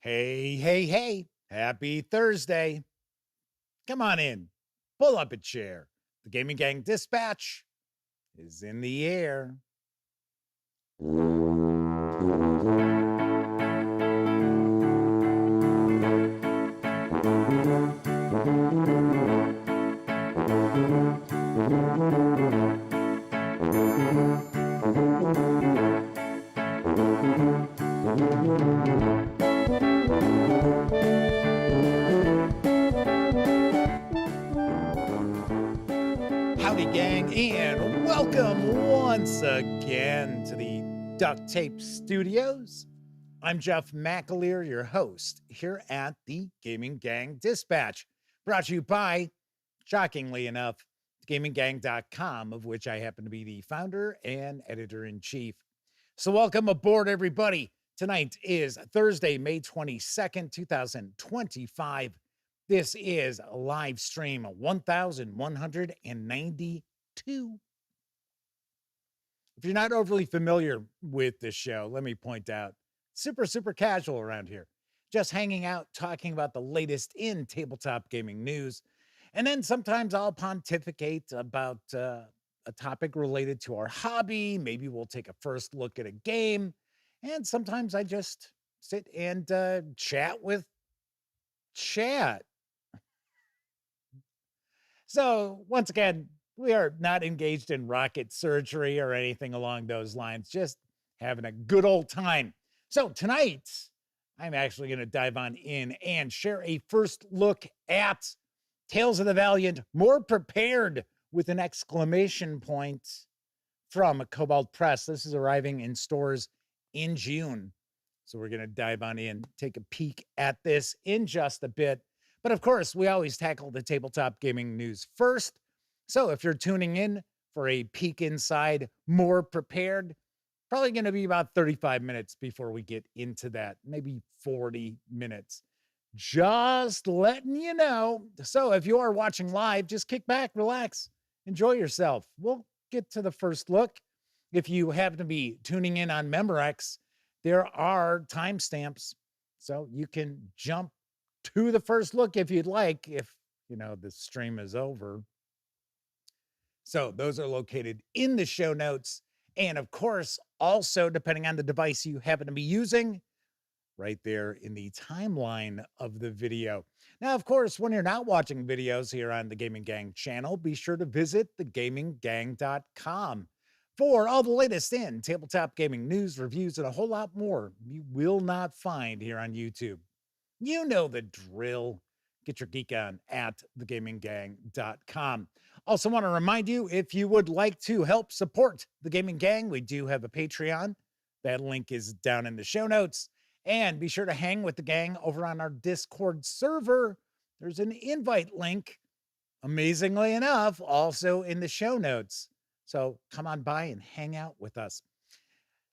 Hey, hey, hey, happy Thursday. Come on in, pull up a chair. The Gaming Gang Dispatch is in the air. Howdy, gang, and welcome once again to the Duct Tape Studios. I'm Jeff McAleer, your host here at the Gaming Gang Dispatch, brought to you by, shockingly enough, gaminggang.com, of which I happen to be the founder and editor-in-chief. So welcome aboard, everybody. Tonight is Thursday, May 22nd, 2025. This is live stream 1192. If you're not overly familiar with this show, let me point out, super casual around here. Just hanging out, talking about the latest in tabletop gaming news. And then sometimes I'll pontificate about a topic related to our hobby. Maybe we'll take a first look at a game. And sometimes I just sit and chat with chat. So once again, we are not engaged in rocket surgery or anything along those lines, just having a good old time. So tonight, I'm actually going to dive on in and share a first look at Tales of the Valiant, More Prepared with an exclamation point from Kobold Press. This is arriving in stores in June. So we're going to dive on in, take a peek at this in just a bit. But of course, we always tackle the tabletop gaming news first. So if you're tuning in for a peek inside More Prepared, probably going to be about 35 minutes before we get into that, maybe 40 minutes. Just letting you know. So if you are watching live, just kick back, relax, enjoy yourself. We'll get to the first look. If you happen to be tuning in on MemberX, there are timestamps, so you can jump to the first look if you'd like, if the stream is over. So those are located in the show notes. And of course, also depending on the device you happen to be using, right there in the timeline of the video. Now, of course, when you're not watching videos here on the Gaming Gang channel, be sure to visit thegaminggang.com for all the latest in tabletop gaming news, reviews, and a whole lot more you will not find here on YouTube. You know the drill. Get your geek on at thegaminggang.com. Also want to remind you, if you would like to help support the Gaming Gang, we do have a Patreon. That link is down in the show notes. And be sure to hang with the gang over on our Discord server. There's an invite link, amazingly enough, also in the show notes. So come on by and hang out with us.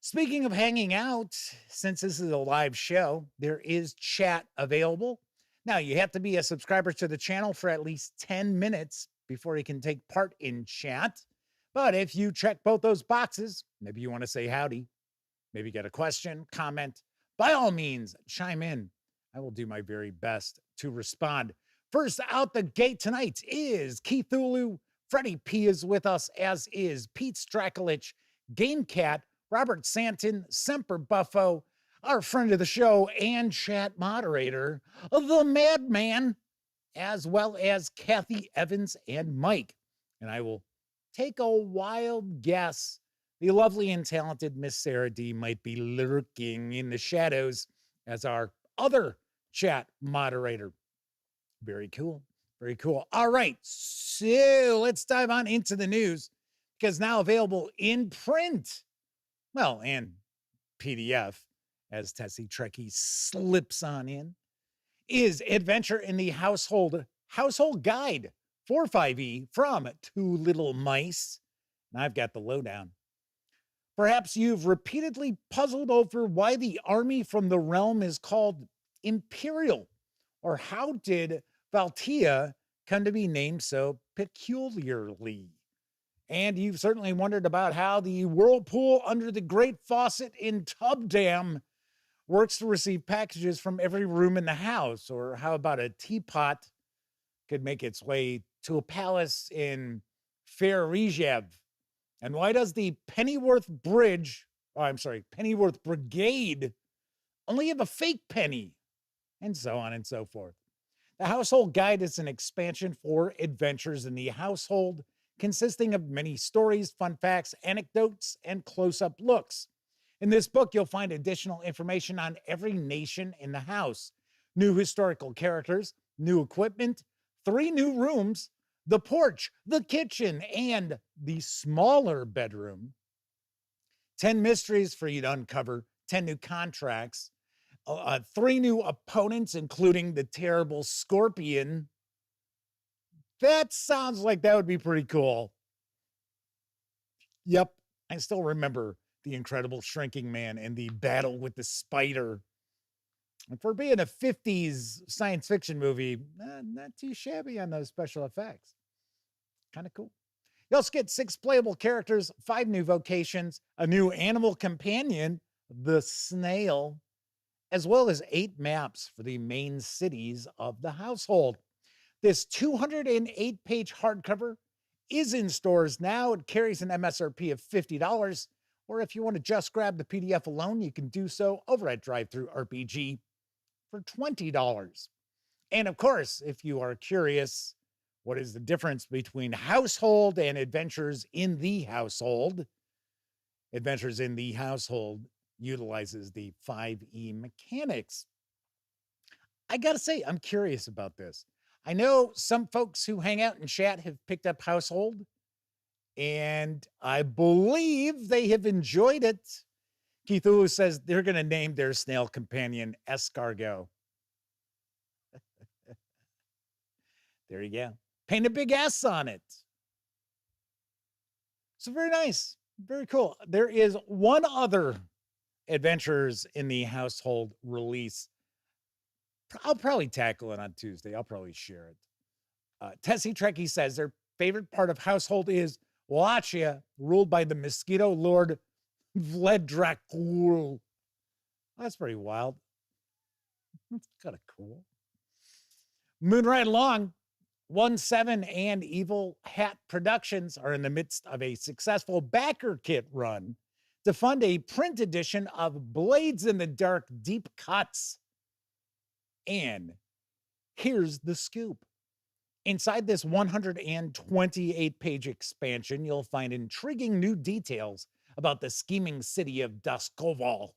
Speaking of hanging out, since this is a live show, there is chat available. Now, you have to be a subscriber to the channel for at least 10 minutes before you can take part in chat. But if you check both those boxes, maybe you want to say howdy, maybe get a question, comment, by all means, chime in. I will do my very best to respond. First out the gate tonight is Keithulu. Freddie P is with us, as is Pete Strakulich, Game Cat, Robert Santon, Semper Buffo, our friend of the show and chat moderator, the Madman, as well as Kathy Evans and Mike. And I will take a wild guess. The lovely and talented Miss Sarah D might be lurking in the shadows as our other chat moderator. Very cool. Very cool. All right. So let's dive on into the news, because now available in print, well, and PDF, as Tessie Trekkie slips on in, is Adventure in the Household Guide for 5e from Two Little Mice. And I've got the lowdown. Perhaps you've repeatedly puzzled over why the army from the realm is called Imperial, or how did Valtia come to be named so peculiarly. And you've certainly wondered about how the whirlpool under the Great Faucet in Tub Dam works to receive packages from every room in the house? Or how about a teapot could make its way to a palace in Fair? And why does the Pennyworth Brigade only have a fake penny? And so on and so forth. The Household Guide is an expansion for adventures in the household, consisting of many stories, fun facts, anecdotes, and close-up looks. In this book, you'll find additional information on every nation in the house, new historical characters, new equipment, 3 new rooms, the porch, the kitchen, and the smaller bedroom, 10 mysteries for you to uncover, 10 new contracts, 3 new opponents, including the terrible Scorpion. That sounds like that would be pretty cool. Yep, I still remember the Incredible Shrinking Man and the battle with the spider. And for being a 50s science fiction movie, not too shabby on those special effects. Kind of cool. You also get 6 playable characters, 5 new vocations, a new animal companion, the snail, as well as 8 maps for the main cities of the household. This 208-page hardcover is in stores now. It carries an MSRP of $50, or if you want to just grab the PDF alone, you can do so over at Drive-Thru RPG for $20. And of course, if you are curious, what is the difference between household and adventures in the household? Adventures in the household utilizes the 5e mechanics. I gotta say, I'm curious about this. I know some folks who hang out in chat have picked up Household, and I believe they have enjoyed it. Keith Ulu says they're going to name their snail companion Escargot. There you go. Paint a big S on it. So very nice. Very cool. There is one other Adventures in the Household release. I'll probably tackle it on Tuesday. I'll probably share it. Tessie Trekkie says their favorite part of Household is Wallachia, ruled by the Mosquito Lord Vledrakul. That's pretty wild. That's kind of cool. Moon right along. 1-7 and Evil Hat Productions are in the midst of a successful backer kit run to fund a print edition of Blades in the Dark Deep Cuts. And here's the scoop. Inside this 128-page expansion, you'll find intriguing new details about the scheming city of Duskoval,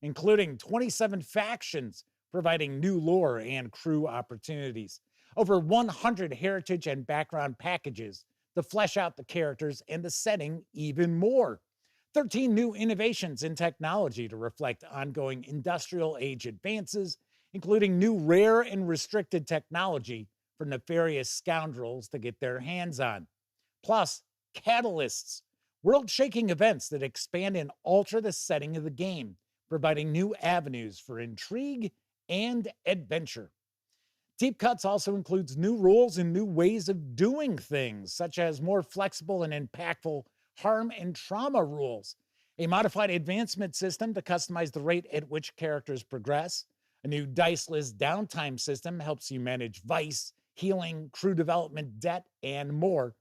including 27 factions providing new lore and crew opportunities, over 100 heritage and background packages to flesh out the characters and the setting even more, 13 new innovations in technology to reflect ongoing industrial age advances, including new rare and restricted technology for nefarious scoundrels to get their hands on. Plus, catalysts, world-shaking events that expand and alter the setting of the game, providing new avenues for intrigue and adventure. Deep Cuts also includes new rules and new ways of doing things, such as more flexible and impactful harm and trauma rules, a modified advancement system to customize the rate at which characters progress. A new diceless downtime system helps you manage vice, healing, crew development, debt, and more.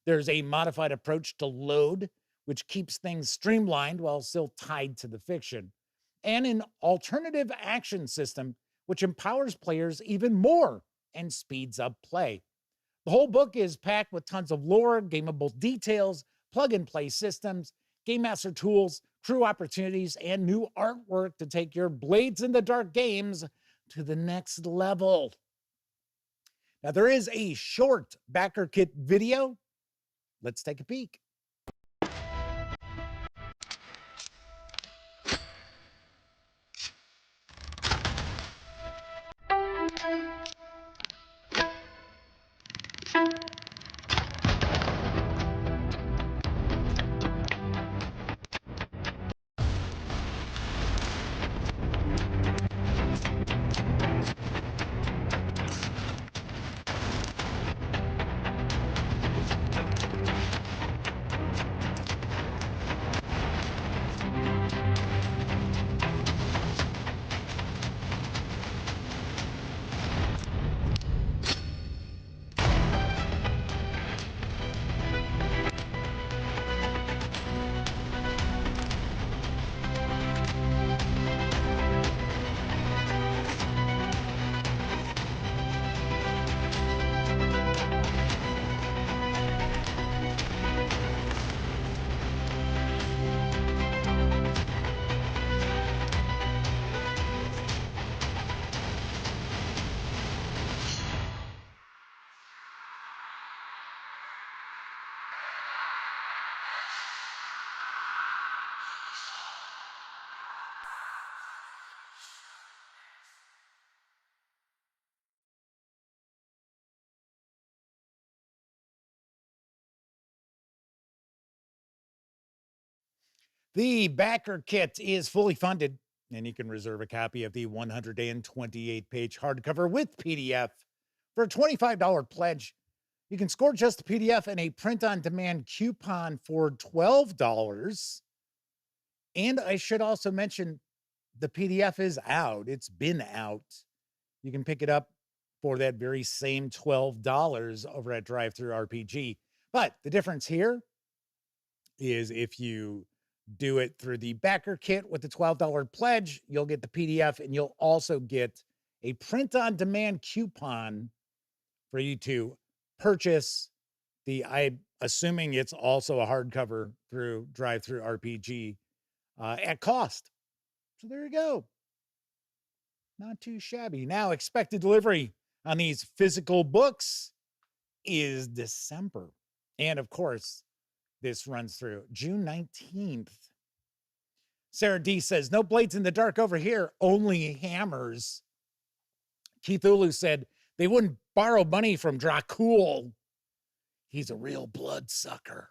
There's a modified approach to load, which keeps things streamlined while still tied to the fiction. And an alternative action system, which empowers players even more and speeds up play. The whole book is packed with tons of lore, gameable details, plug-and-play systems, Game Master tools, crew opportunities, and new artwork to take your Blades in the Dark games to the next level. Now, there is a short backer kit video. Let's take a peek. The backer kit is fully funded, and you can reserve a copy of the 128-page hardcover with PDF for a $25 pledge. You can score just the PDF and a print-on-demand coupon for $12. And I should also mention the PDF is out. It's been out. You can pick it up for that very same $12 over at Drive-Thru RPG. But the difference here is if you do it through the backer kit with the $12 pledge, you'll get the PDF and you'll also get a print-on-demand coupon for you to purchase I'm assuming it's also a hardcover through Drive-Thru RPG at cost. So there you go. Not too shabby. Now, expected delivery on these physical books is December. And of course, this runs through June 19th. Sarah D says, no blades in the dark over here, only hammers. Keith Ulu said they wouldn't borrow money from Dracul. He's a real bloodsucker.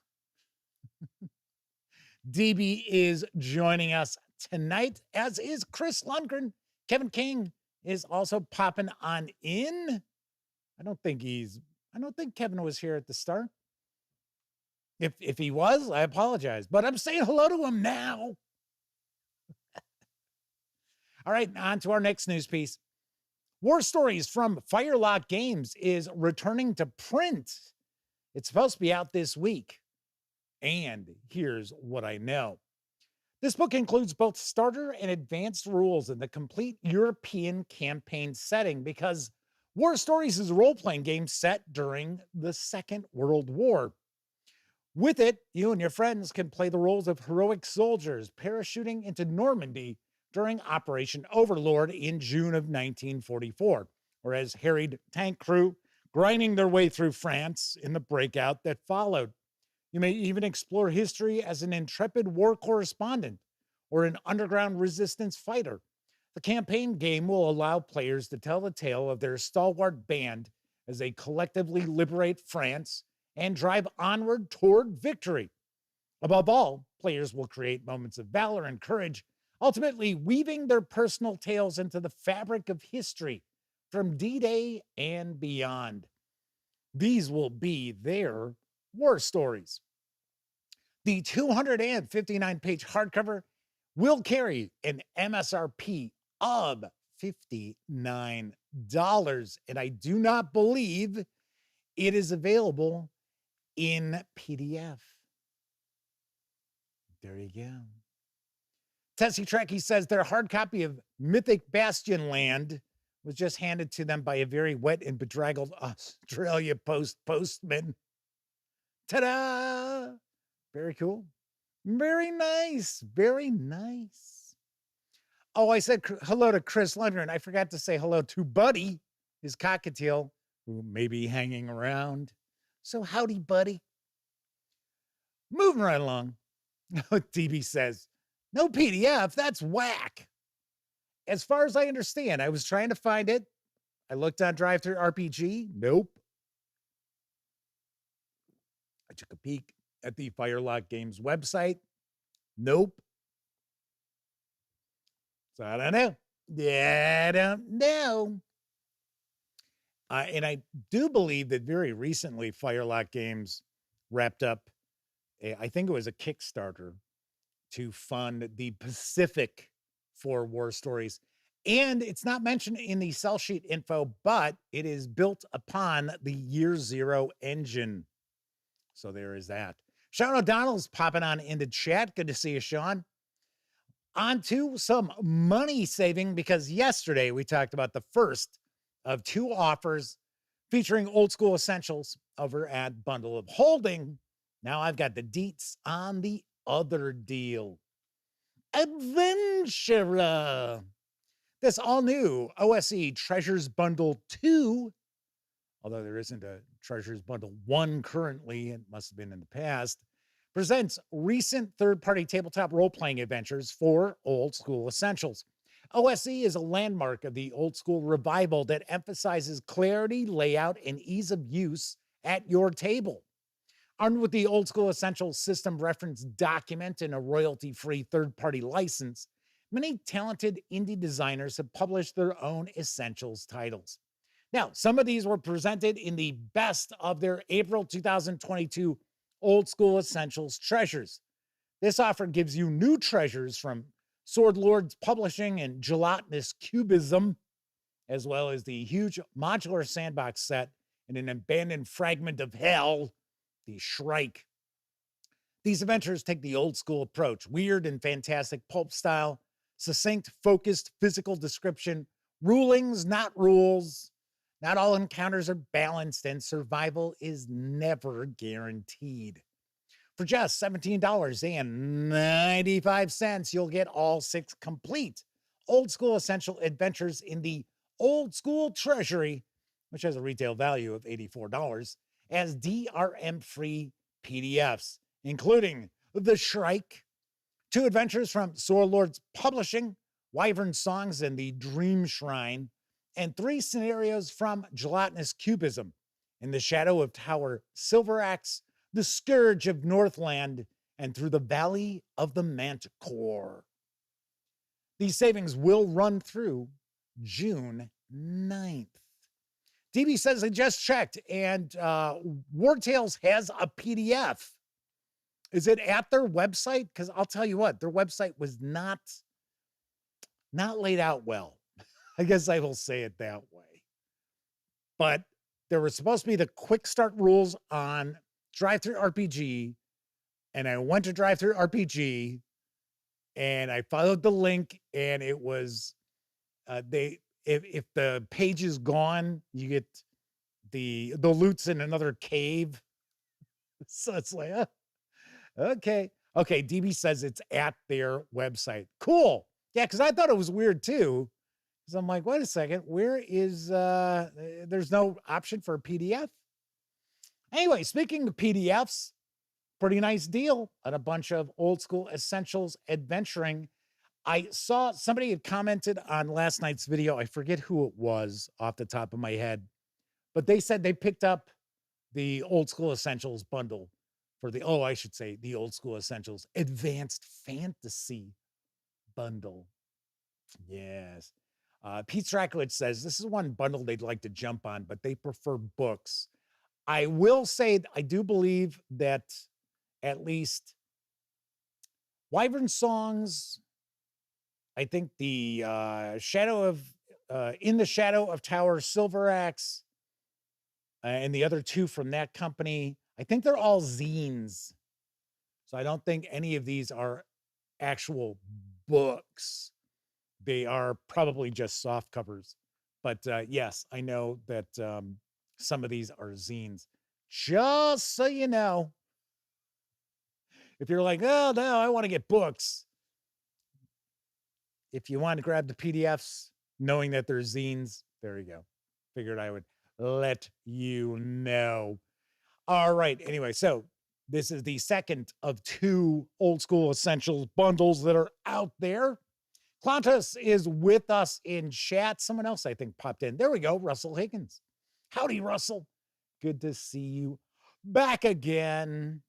DB is joining us tonight, as is Chris Lundgren. Kevin King is also popping on in. I don't think Kevin was here at the start. If he was, I apologize, but I'm saying hello to him now. All right, on to our next news piece. War Stories from Firelock Games is returning to print. It's supposed to be out this week. And here's what I know. This book includes both starter and advanced rules in the complete European campaign setting because War Stories is a role-playing game set during the Second World War. With it, you and your friends can play the roles of heroic soldiers parachuting into Normandy during Operation Overlord in June of 1944, or as harried tank crew grinding their way through France in the breakout that followed. You may even explore history as an intrepid war correspondent or an underground resistance fighter. The campaign game will allow players to tell the tale of their stalwart band as they collectively liberate France and drive onward toward victory. Above all, players will create moments of valor and courage, ultimately weaving their personal tales into the fabric of history from D-Day and beyond. These will be their war stories. The 259-page hardcover will carry an MSRP of $59, and I do not believe it is available in PDF. There you go. Tessie Trekkie says their hard copy of Mythic Bastion Land was just handed to them by a very wet and bedraggled Australia postman. Ta-da! Very cool. Very nice. Very nice. Oh, I said hello to Chris Lundgren. I forgot to say hello to Buddy, his cockatiel, who may be hanging around. So howdy, Buddy. Moving right along. DB says, no PDF, that's whack. As far as I understand, I was trying to find it. I looked on Drive-Thru RPG. Nope. I took a peek at the Firelock Games website. Nope. So I don't know. Yeah, I don't know. And I do believe that very recently Firelock Games wrapped up, I think it was a Kickstarter to fund the Pacific for War Stories. And it's not mentioned in the sell sheet info, but it is built upon the Year Zero engine. So there is that. Sean O'Donnell's popping on into chat. Good to see you, Sean. On to some money saving, because yesterday we talked about the first of two offers featuring old school essentials over at Bundle of Holding. Now I've got the deets on the other deal. Adventurer. This all new OSE Treasures Bundle 2, although there isn't a Treasures Bundle 1 currently, it must have been in the past, presents recent third-party tabletop role-playing adventures for old school essentials. OSE is a landmark of the old school revival that emphasizes clarity, layout, and ease of use at your table. Armed with the Old School Essentials system reference document and a royalty-free third-party license, many talented indie designers have published their own Essentials titles. Now, some of these were presented in the best of their April 2022 Old School Essentials treasures. This offer gives you new treasures from Sword Lords Publishing and Gelatinous Cubism, as well as the huge modular sandbox set and an abandoned fragment of hell, the Shrike. These adventures take the old school approach, weird and fantastic pulp style, succinct, focused physical description, rulings, not rules. Not all encounters are balanced, and survival is never guaranteed. For just $17.95, you'll get all 6 complete Old School Essential Adventures in the Old School Treasury, which has a retail value of $84, as DRM-free PDFs, including The Shrike, 2 adventures from Sword Lords Publishing, Wyvern Songs and the Dream Shrine, and 3 scenarios from Gelatinous Cubism, In the Shadow of Tower Silver Axe, The Scourge of Northland, and Through the Valley of the Manticore. These savings will run through June 9th. DB says they just checked, and War Tales has a PDF. Is it at their website? Because I'll tell you what, their website was not laid out well. I guess I will say it that way. But there was supposed to be the quick start rules on Drive-Thru RPG, and I went to Drive-Thru RPG, and I followed the link, and it was if the page is gone, you get the loot's in another cave. So it's like, okay. DB says it's at their website. Cool. Yeah, because I thought it was weird too. Because I'm like, wait a second, where is there's no option for a PDF? Anyway, speaking of PDFs, pretty nice deal on a bunch of Old School Essentials adventuring. I saw somebody had commented on last night's video. I forget who it was off the top of my head, but they said they picked up the Old School Essentials bundle for the Old School Essentials Advanced Fantasy bundle. Yes. Pete Strakowicz says this is one bundle they'd like to jump on, but they prefer books. I will say, I do believe that at least Wyvern Songs, I think the In the Shadow of Tower Silver Axe, and the other 2 from that company, I think they're all zines. So I don't think any of these are actual books. They are probably just soft covers. But yes, I know that some of these are zines. Just so you know, if you're like, oh, no, I want to get books. If you want to grab the PDFs, knowing that they're zines, there you go. Figured I would let you know. All right. Anyway, so this is the second of 2 Old School Essentials bundles that are out there. Clontus is with us in chat. Someone else, I think, popped in. There we go. Russell Higgins. Howdy, Russell. Good to see you back again.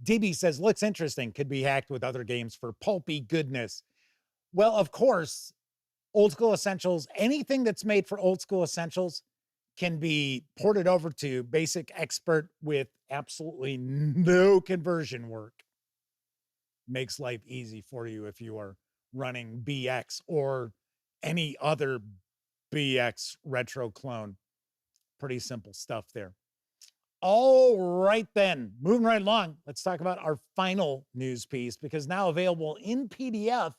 DB says, looks interesting. Could be hacked with other games for pulpy goodness. Well, of course, Old School Essentials, anything that's made for Old School Essentials can be ported over to Basic Expert with absolutely no conversion work. Makes life easy for you if you are running BX or any other BX retro clone. Pretty simple stuff there. All right, then, moving right along, let's talk about our final news piece, because now available in PDF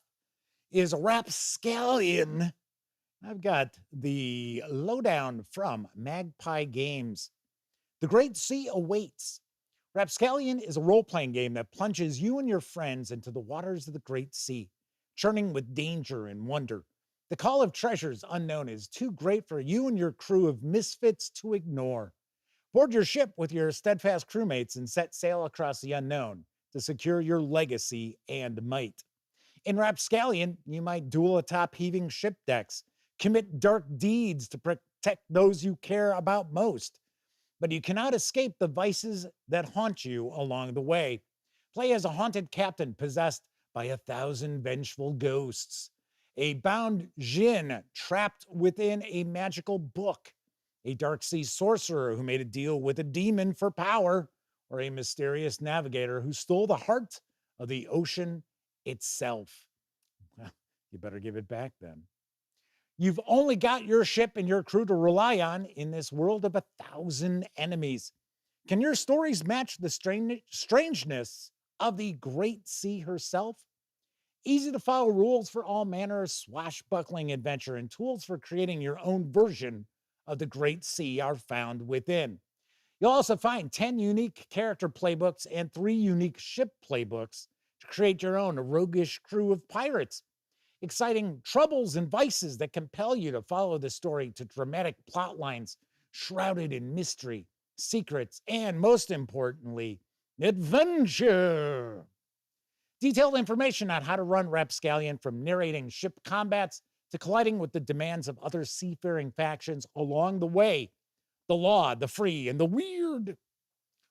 is Rapscallion. I've got the lowdown from Magpie Games. The Great Sea Awaits. Rapscallion is a role-playing game that plunges you and your friends into the waters of the Great Sea, churning with danger and wonder. The call of treasures unknown is too great for you and your crew of misfits to ignore. Board your ship with your steadfast crewmates and set sail across the unknown to secure your legacy and might. In Rapscallion, you might duel atop heaving ship decks, commit dark deeds to protect those you care about most, but you cannot escape the vices that haunt you along the way. Play as a haunted captain possessed by 1,000 vengeful ghosts, a bound djinn trapped within a magical book, a dark sea sorcerer who made a deal with a demon for power, or a mysterious navigator who stole the heart of the ocean itself. Well, you better give it back then. You've only got your ship and your crew to rely on in this world of 1,000 enemies. Can your stories match the strangeness of the great sea herself? Easy to follow rules for all manner of swashbuckling adventure and tools for creating your own version of the great sea are found within. You'll also find 10 unique character playbooks and 3 unique ship playbooks to create your own roguish crew of pirates. Exciting troubles and vices that compel you to follow the story to dramatic plot lines shrouded in mystery, secrets, and most importantly, adventure. Detailed information on how to run Rapscallion, from narrating ship combats to colliding with the demands of other seafaring factions along the way. The law, the free, and the weird.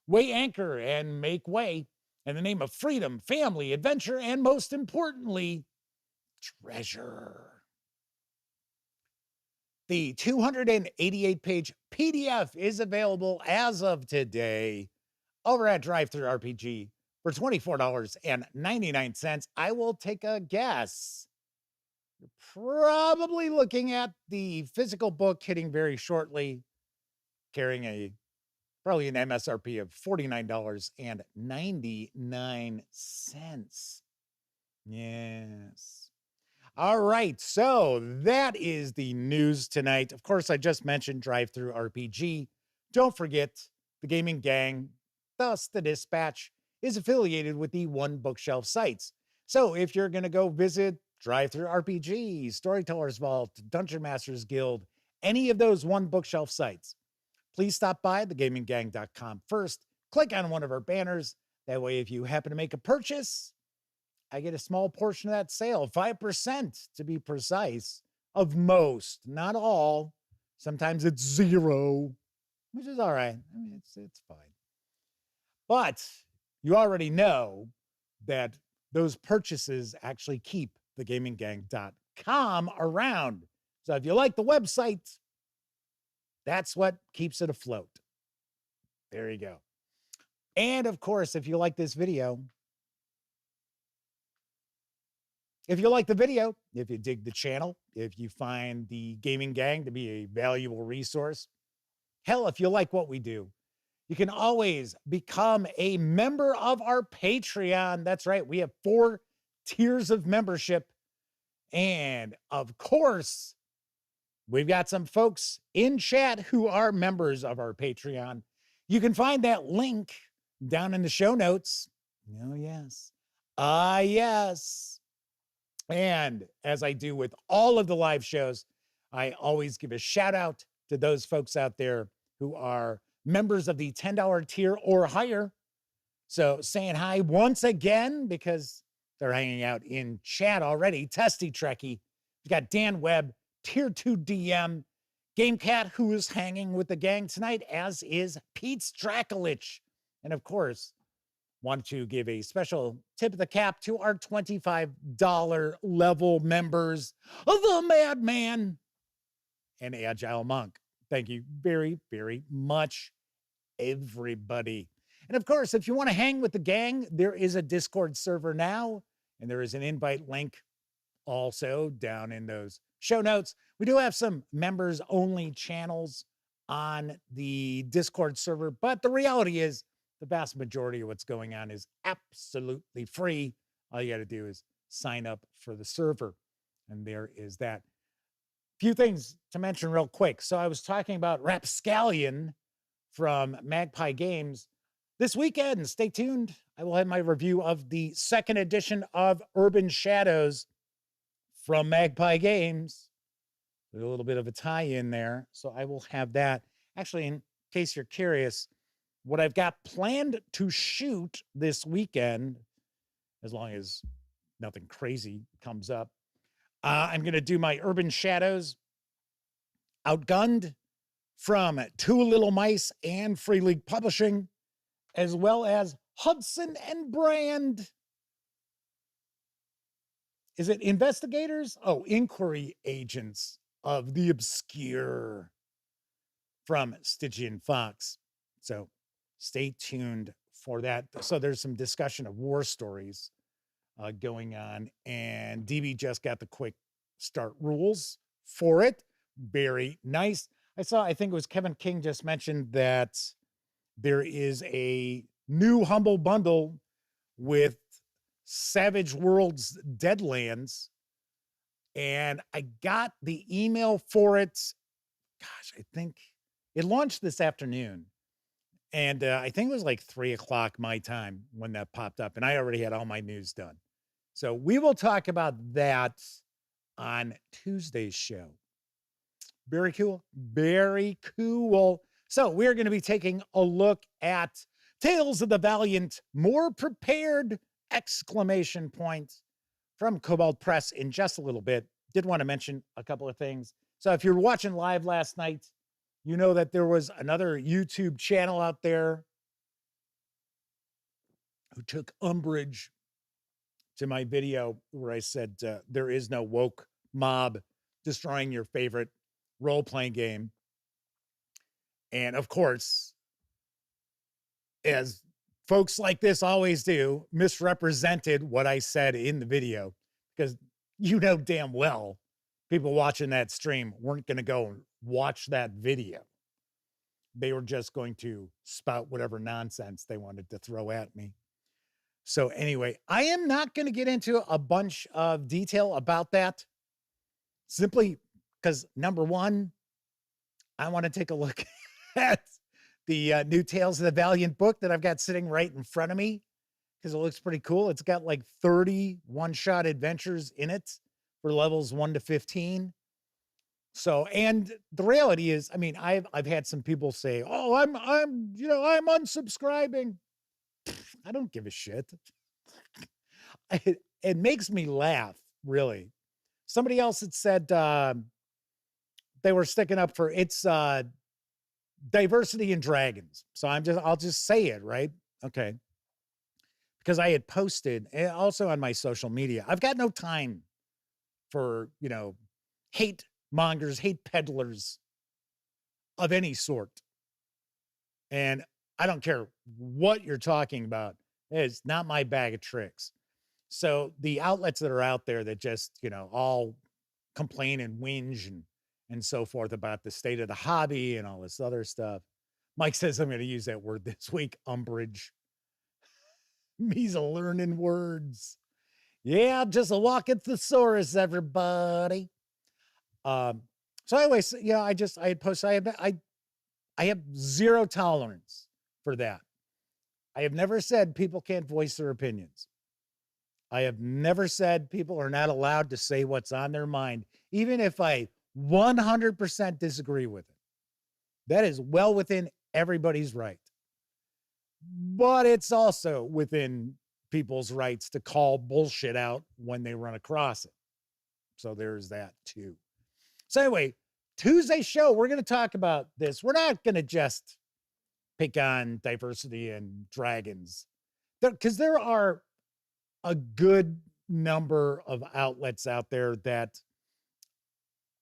Weigh anchor and make way in the name of freedom, family, adventure, and most importantly, treasure. The 288-page PDF is available as of today over at DriveThruRPG for $24.99. I will take a guess. You're probably looking at the physical book hitting very shortly, carrying probably an MSRP of $49.99. Yes. All right, so that is the news tonight. Of course, I just mentioned DriveThruRPG. Don't forget, the gaming gang, thus the Dispatch, is affiliated with the One Bookshelf sites. So if you're going to go visit DriveThruRPG, Storyteller's Vault, Dungeon Masters Guild, any of those One Bookshelf sites, please stop by thegaminggang.com first. Click on one of our banners. That way, if you happen to make a purchase, I get a small portion of that sale, 5% to be precise, of most, not all. Sometimes it's 0, which is all right. I mean, it's fine. But you already know that those purchases actually keep thegaminggang.com around. So if you like the website, that's what keeps it afloat. There you go. And of course, if you like this video, if you like the video, if you dig the channel, if you find the Gaming Gang to be a valuable resource, hell, if you like what we do, you can always become a member of our Patreon. That's right. We have 4 tiers of membership. And of course, we've got some folks in chat who are members of our Patreon. You can find that link down in the show notes. Oh, yes. Yes. And as I do with all of the live shows, I always give a shout out to those folks out there who are members of the $10 tier or higher. So saying hi once again, because they're hanging out in chat already. Testy Trekkie. We've got Dan Webb, Tier 2 DM, GameCat, who is hanging with the gang tonight, as is Pete Strakolich. And of course, want to give a special tip of the cap to our $25 level members of the Madman and Agile Monk. Thank you very, very much, everybody. And of course, if you want to hang with the gang, there is a Discord server now, and there is an invite link also down in those show notes. We do have some members only channels on the Discord server, but the reality is the vast majority of what's going on is absolutely free. All you got to do is sign up for the server. And there is that. Few things to mention real quick. So I was talking about Rapscallion from Magpie Games. This weekend, stay tuned. I will have my review of the 2nd edition of Urban Shadows from Magpie Games. There's a little bit of a tie-in there, so I will have that. Actually, in case you're curious, what I've got planned to shoot this weekend, as long as nothing crazy comes up, I'm going to do my Urban Shadows Outgunned from Two Little Mice and Free League Publishing, as well as Hudson and Brand. Is it investigators? Oh, inquiry agents of the obscure from Stygian Fox. So stay tuned for that. So there's some discussion of war stories going on, and DB just got the quick start rules for it. Very nice. I think it was Kevin King just mentioned that there is a new Humble Bundle with Savage Worlds Deadlands, and I got the email for it. Gosh, I think it launched this afternoon, and I think it was like 3:00 my time when that popped up, and I already had all my news done. So we will talk about that on Tuesday's show. Very cool. Very cool. So we're going to be taking a look at Tales of the Valiant, More Prepared! Exclamation point from Kobold Press in just a little bit. Did want to mention a couple of things. So if you're watching live last night, you know that there was another YouTube channel out there who took umbrage to my video where I said there is no woke mob destroying your favorite role-playing game. And of course, as folks like this always do, misrepresented what I said in the video, because you know damn well people watching that stream weren't going to go and watch that video. They were just going to spout whatever nonsense they wanted to throw at me. So anyway, I am not going to get into a bunch of detail about that, simply because, number one, I want to take a look at the new Tales of the Valiant book that I've got sitting right in front of me, because it looks pretty cool. It's got like 30 one-shot adventures in it for levels 1 to 15. So, and the reality is, I mean, I've had some people say, "Oh, I'm unsubscribing." I don't give a shit. It makes me laugh, really. Somebody else had said they were sticking up for its diversity in dragons. So I'll just say it, right? Okay. Because I had posted, and also on my social media, I've got no time for, hate mongers, hate peddlers of any sort. And I don't care what you're talking about. It's not my bag of tricks. So the outlets that are out there that just, all complain and whinge and so forth about the state of the hobby and all this other stuff. Mike says I'm going to use that word this week, umbrage. Me's a learning words. Yeah, just a walking thesaurus, everybody. So anyways, I had posted, I have zero tolerance for that. I have never said people can't voice their opinions. I have never said people are not allowed to say what's on their mind, even if I 100% disagree with it. That is well within everybody's right. But it's also within people's rights to call bullshit out when they run across it. So there's that too. So anyway, Tuesday's show, we're going to talk about this. We're not going to just pick on diversity and dragons, because there are a good number of outlets out there that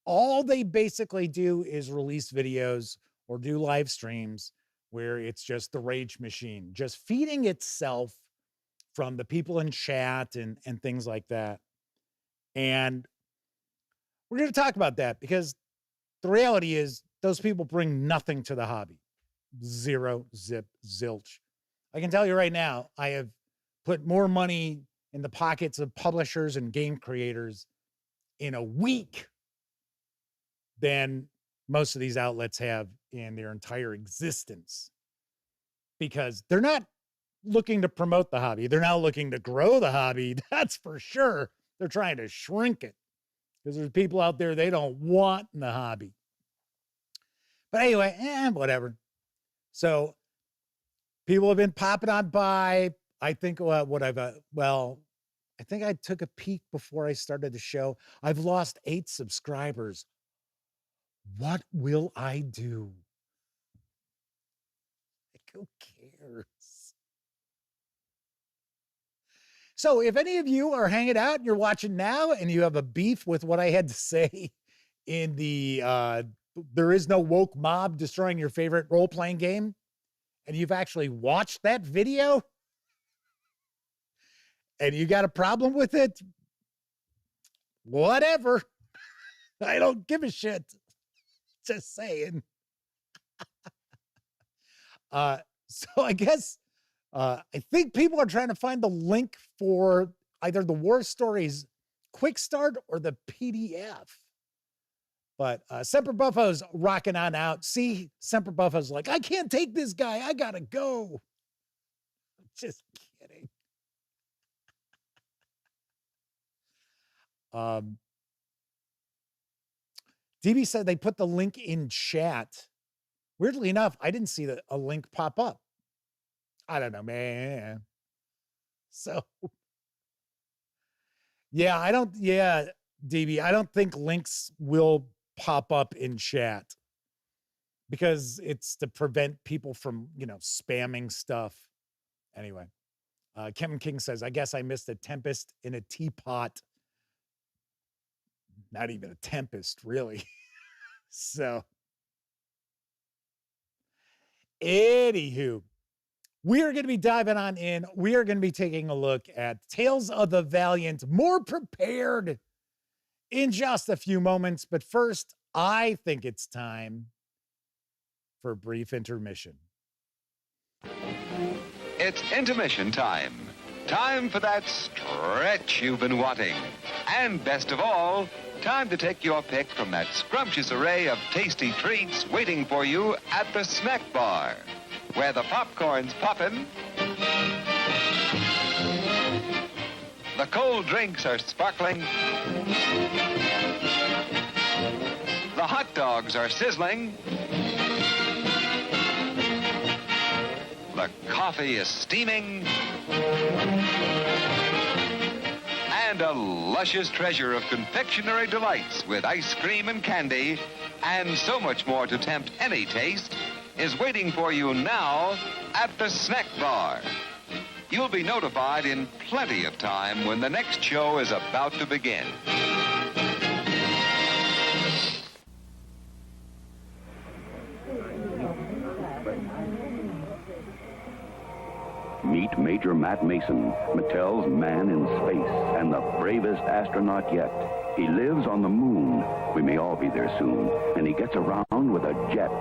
all they basically do is release videos or do live streams where it's just the rage machine, just feeding itself from the people in chat and things like that. And we're going to talk about that because the reality is those people bring nothing to the hobby. Zero, zip, zilch. I can tell you right now, I have put more money in the pockets of publishers and game creators in a week than most of these outlets have in their entire existence, because they're not looking to promote the hobby. They're not looking to grow the hobby. That's for sure. They're trying to shrink it because there's people out there they don't want in the hobby. But anyway, whatever. So people have been popping on by. I think I think I took a peek before I started the show. I've lost 8 subscribers. What will I do? Like, who cares? So if any of you are hanging out and you're watching now and you have a beef with what I had to say in the there is no woke mob destroying your favorite role-playing game, and you've actually watched that video and you got a problem with it, whatever. I don't give a shit. Just saying. So I guess I think people are trying to find the link for either the War Stories Quick Start or the PDF. But Semper Buffo's rocking on out. See, Semper Buffo's like, I can't take this guy. I gotta go. Just kidding. DB said they put the link in chat. Weirdly enough, I didn't see a link pop up. I don't know, man. So, yeah, DB, I don't think links will pop up in chat because it's to prevent people from, spamming stuff. Anyway, Kevin King says, I guess I missed a tempest in a teapot. Not even a tempest, really. So, anywho, we are going to be diving on in. We are going to be taking a look at Tales of the Valiant, more prepared in just a few moments. But first, I think it's time for a brief intermission. It's intermission time. Time for that stretch you've been wanting. And best of all, time to take your pick from that scrumptious array of tasty treats waiting for you at the snack bar, where the popcorn's poppin', the cold drinks are sparkling, the hot dogs are sizzling, the coffee is steaming, and a luscious treasure of confectionery delights with ice cream and candy and so much more to tempt any taste is waiting for you now at the snack bar. You'll be notified in plenty of time when the next show is about to begin. Meet Major Matt Mason, Mattel's man in space and the bravest astronaut yet. He lives on the moon. We may all be there soon. And he gets around with a jet.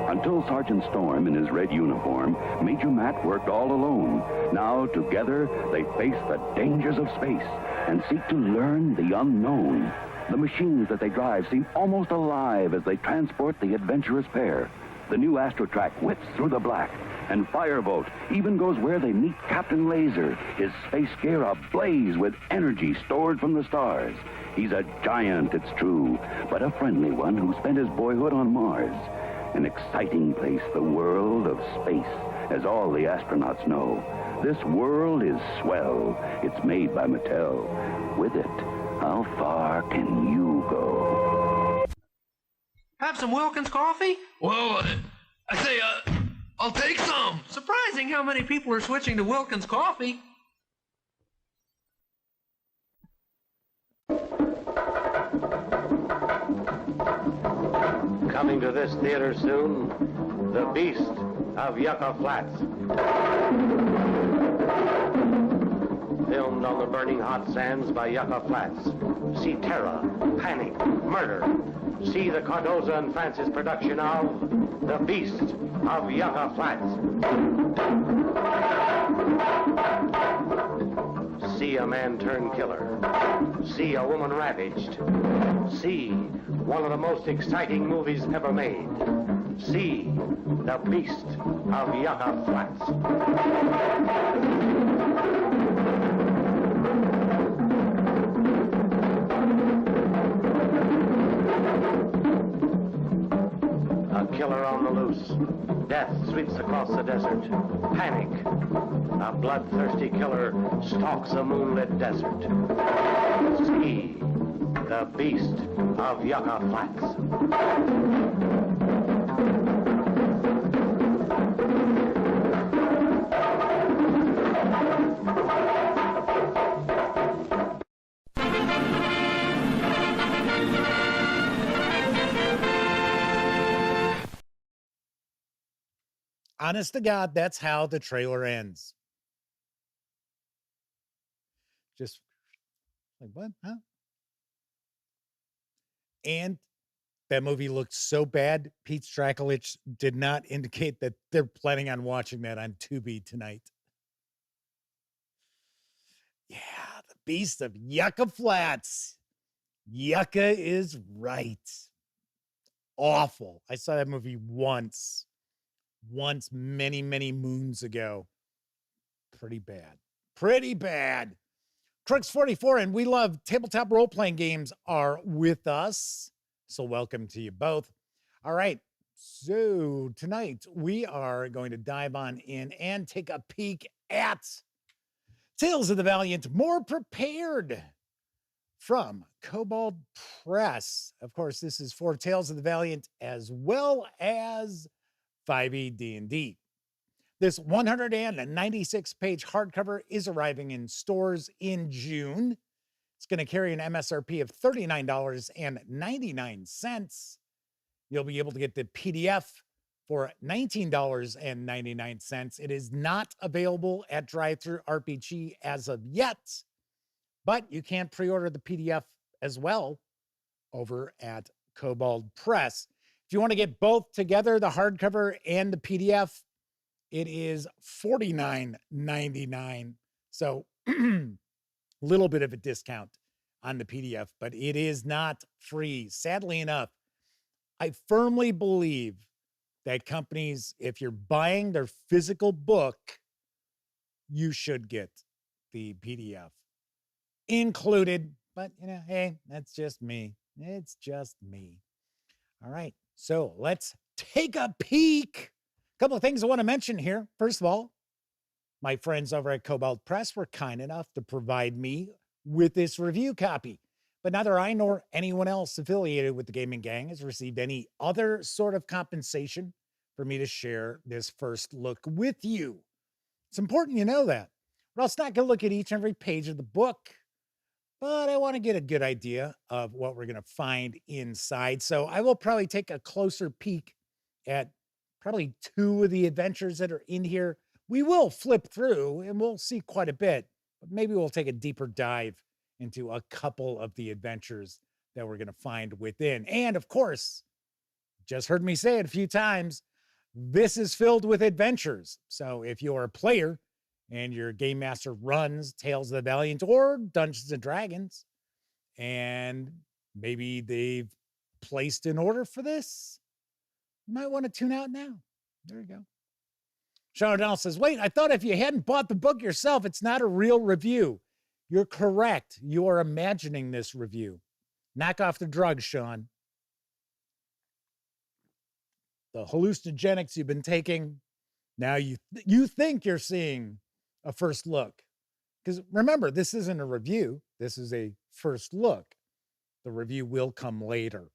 Until Sergeant Storm in his red uniform, Major Matt worked all alone. Now, together, they face the dangers of space and seek to learn the unknown. The machines that they drive seem almost alive as they transport the adventurous pair. The new Astrotrack whips through the black, and Firebolt even goes where they meet Captain Laser, his space gear ablaze with energy stored from the stars. He's a giant, it's true, but a friendly one who spent his boyhood on Mars. An exciting place, the world of space, as all the astronauts know. This world is swell. It's made by Mattel. With it, how far can you go? Have some Wilkins coffee? Well, I say, I'll take some. Surprising how many people are switching to Wilkins coffee. Coming to this theater soon, The Beast of Yucca Flats. Filmed on the burning hot sands by Yucca Flats. See terror, panic, murder. See the Cardoza and Francis production of The Beast of Yucca Flats. See a man turned killer. See a woman ravaged. See one of the most exciting movies ever made. See The Beast of Yucca Flats. A killer on the loose. Death sweeps across the desert. Panic. A bloodthirsty killer stalks a moonlit desert. See The the beast of Yucca Flats. Honest to God, that's how the trailer ends. Just like, what? Huh? And that movie looked so bad, Pete Strakolich did not indicate that they're planning on watching that on Tubi tonight. Yeah, the Beast of Yucca Flats. Yucca is right. Awful. I saw that movie once many, many moons ago. Pretty bad. Pretty bad. Crooks 44 and We Love Tabletop Role-Playing Games are with us. So welcome to you both. All right. So tonight we are going to dive on in and take a peek at Tales of the Valiant, More Prepared from Kobold Press. Of course, this is for Tales of the Valiant as well as 5e D&D. This 196-page hardcover is arriving in stores in June. It's going to carry an MSRP of $39.99. You'll be able to get the PDF for $19.99. It is not available at Drive-Thru RPG as of yet, but you can pre-order the PDF as well over at Kobold Press. If you want to get both together, the hardcover and the PDF, it is $49.99. So a little bit of a discount on the PDF, but it is not free. Sadly enough, I firmly believe that companies, if you're buying their physical book, you should get the PDF included. But, you know, hey, that's just me. It's just me. All right. So let's take a peek. A couple of things I want to mention here. First of all, my friends over at Kobold Press were kind enough to provide me with this review copy. But neither I nor anyone else affiliated with the Gaming Gang has received any other sort of compensation for me to share this first look with you. It's important you know that. We're also not going to look at each and every page of the book, but I want to get a good idea of what we're going to find inside. So I will probably take a closer peek at probably two of the adventures that are in here. We will flip through and we'll see quite a bit, but maybe we'll take a deeper dive into a couple of the adventures that we're going to find within. And of course, just heard me say it a few times, this is filled with adventures. So if you're a player and your game master runs Tales of the Valiant or Dungeons and Dragons, and maybe they've placed an order for this, you might want to tune out now. There you go. Sean O'Donnell says, wait, I thought if you hadn't bought the book yourself, it's not a real review. You're correct. You are imagining this review. Knock off the drugs, Sean. The hallucinogenics you've been taking, now you think you're seeing a first look. Because remember, this isn't a review. This is a first look. The review will come later.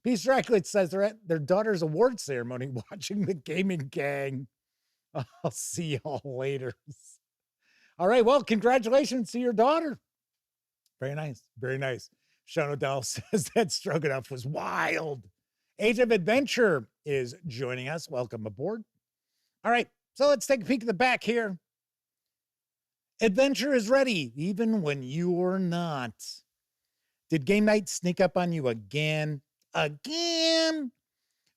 Peace Dracula says they're at their daughter's award ceremony watching the Gaming Gang. I'll see y'all later. All right, well, congratulations to your daughter. Very nice, very nice. Sean O'Donnell says that Stroganoff was wild. Age of Adventure is joining us. Welcome aboard. All right, so let's take a peek at the back here. Adventure is ready, even when you're not. Did game night sneak up on you again? Again?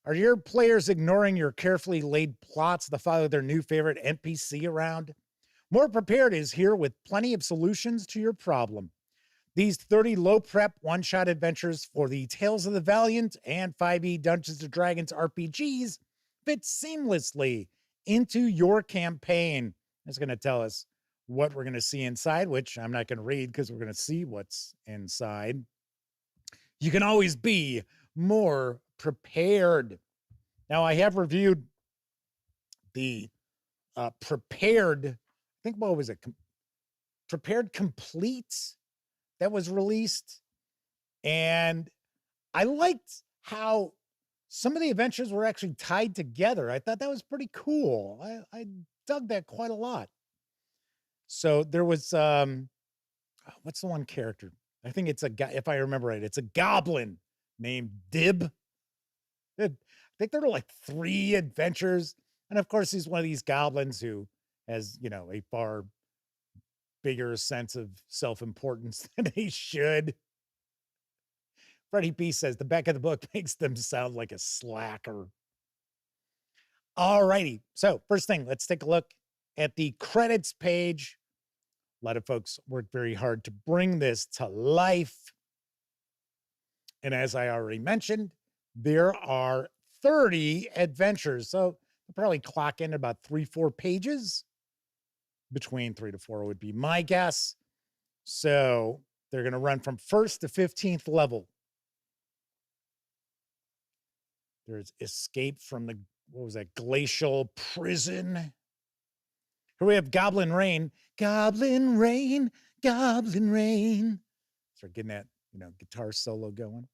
Are your players ignoring your carefully laid plots to follow their new favorite NPC around? More Prepared is here with plenty of solutions to your problem. These 30 low-prep one-shot adventures for the Tales of the Valiant and 5e Dungeons & Dragons RPGs fit seamlessly into your campaign. It's going to tell us what we're going to see inside, which I'm not going to read because we're going to see what's inside. You can always be more prepared. Now, I have reviewed the Prepared, I think, what was it? Prepared Complete that was released. And I liked how some of the adventures were actually tied together. I thought that was pretty cool. I dug that quite a lot. So there was, what's the one character? I think it's a guy, if I remember right, it's a goblin named Dib. I think there were like 3 adventures. And of course, he's one of these goblins who has, you know, a far bigger sense of self-importance than he should. Freddie B says the back of the book makes them sound like a slacker. All righty. So first thing, let's take a look at the credits page. A lot of folks worked very hard to bring this to life. And as I already mentioned, there are 30 adventures. So they'll probably clock in about 3-4 pages. Between 3 to 4 would be my guess. So they're going to run from 1st to 15th level. There's escape from the, what was that, glacial prison. Here we have Goblin Rain. Goblin Rain, Goblin Rain. Start getting that, you know, guitar solo going.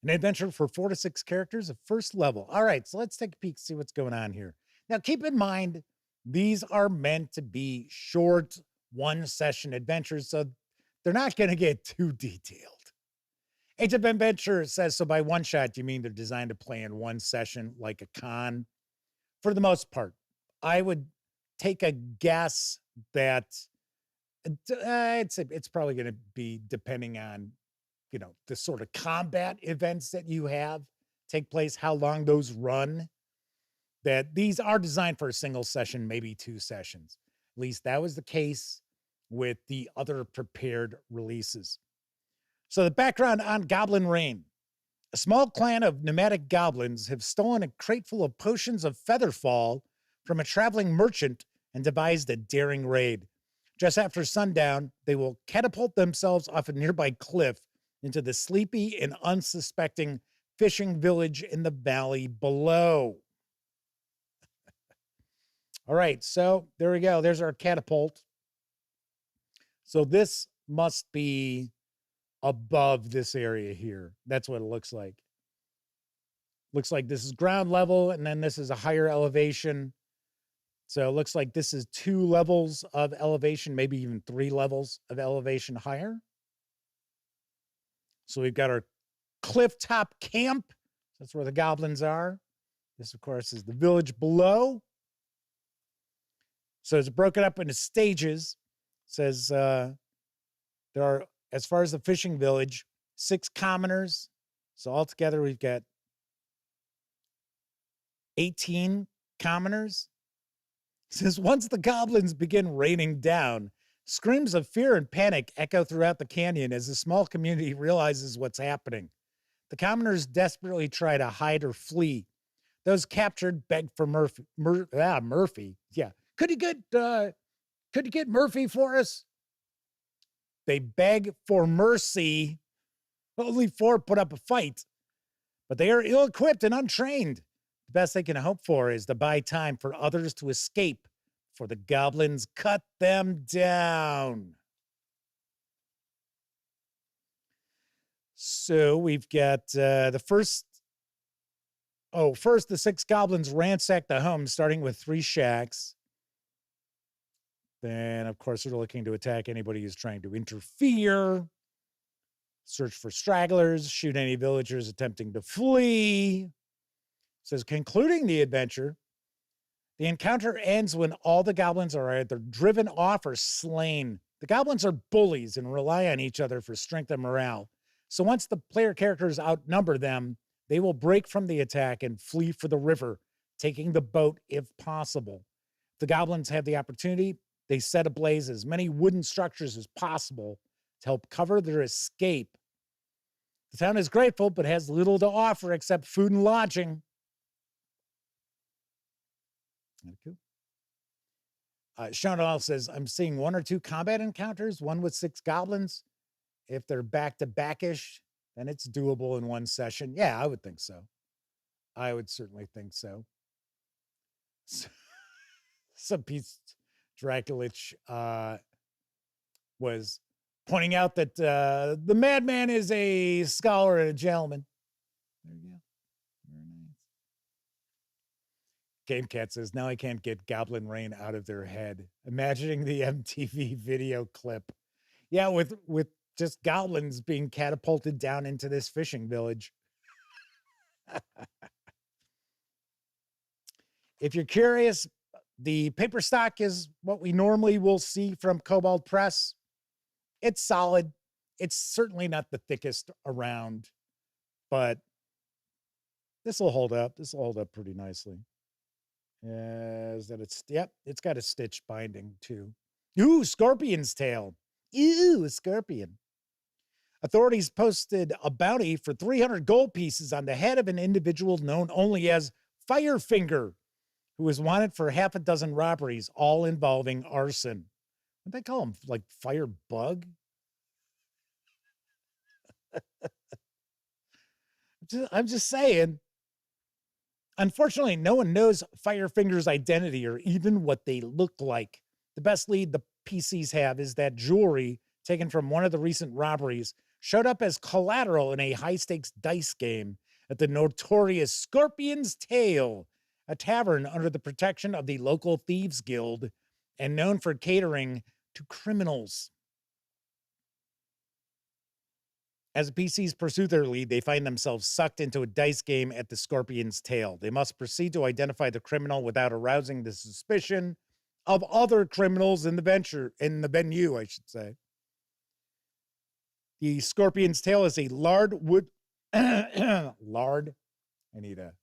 An adventure for 4 to 6 characters of 1st level. All right, so let's take a peek, see what's going on here. Now, keep in mind, these are meant to be short, 1-session adventures, so they're not going to get too detailed. Age of Adventure says, so by one shot, you mean they're designed to play in 1 session like a con? For the most part, I would take a guess that it's probably going to be depending on, you know, the sort of combat events that you have take place, how long those run, that these are designed for a single session, maybe 2 sessions. At least that was the case with the other prepared releases. So the background on Goblin Rain. A small clan of nomadic goblins have stolen a crate full of potions of Featherfall from a traveling merchant and devised a daring raid. Just after sundown, they will catapult themselves off a nearby cliff into the sleepy and unsuspecting fishing village in the valley below. All right, so there we go. There's our catapult. So this must be above this area here. That's what it looks like. Looks like this is ground level, and then this is a higher elevation. So it looks like this is 2 levels of elevation, maybe even 3 levels of elevation higher. So we've got our clifftop camp. That's where the goblins are. This, of course, is the village below. So it's broken up into stages. It says there are, as far as the fishing village, 6 commoners. So altogether, we've got 18 commoners. It says once the goblins begin raining down, screams of fear and panic echo throughout the canyon as the small community realizes what's happening. The commoners desperately try to hide or flee. Those captured beg for Murphy. Murphy. Yeah. Could you get Murphy for us? They beg for mercy. Only 4 put up a fight, but they are ill-equipped and untrained. The best they can hope for is to buy time for others to escape, for the goblins cut them down. So we've got first, the 6 goblins ransack the home, starting with 3 shacks. Then, of course, they're looking to attack anybody who's trying to interfere. Search for stragglers, shoot any villagers attempting to flee. It says, concluding the adventure, the encounter ends when all the goblins are either driven off or slain. The goblins are bullies and rely on each other for strength and morale. So once the player characters outnumber them, they will break from the attack and flee for the river, taking the boat if possible. If the goblins have the opportunity, they set ablaze as many wooden structures as possible to help cover their escape. The town is grateful, but has little to offer except food and lodging. Cool. Sean All says, I'm seeing 1 or 2 combat encounters, one with 6 goblins. If they're back-to-back-ish, then it's doable in 1 session. Yeah, I would think so. I would certainly think so. Some piece Draculich was pointing out that the madman is a scholar and a gentleman. There you go. Very nice. Game Cat says, now I can't get Goblin Rain out of their head. Imagining the MTV video clip. Yeah, with just goblins being catapulted down into this fishing village. If you're curious, the paper stock is what we normally will see from Kobold Press. It's solid. It's certainly not the thickest around, but this will hold up. This will hold up pretty nicely. It's got a stitched binding too. Ooh, scorpion's tail. Ew, a scorpion. Authorities posted a bounty for 300 gold pieces on the head of an individual known only as Firefinger, who was wanted for half a dozen robberies, all involving arson. What they call him? Like Firebug? I'm just saying. Unfortunately, no one knows Firefinger's identity or even what they look like. The best lead the PCs have is that jewelry taken from one of the recent robberies showed up as collateral in a high-stakes dice game at the notorious Scorpion's Tail, a tavern under the protection of the local Thieves Guild and known for catering to criminals. As the PCs pursue their lead, they find themselves sucked into a dice game at the Scorpion's Tail. They must proceed to identify the criminal without arousing the suspicion of other criminals in the venue, I should say. The Scorpion's Tail is a lard wood lard. I need a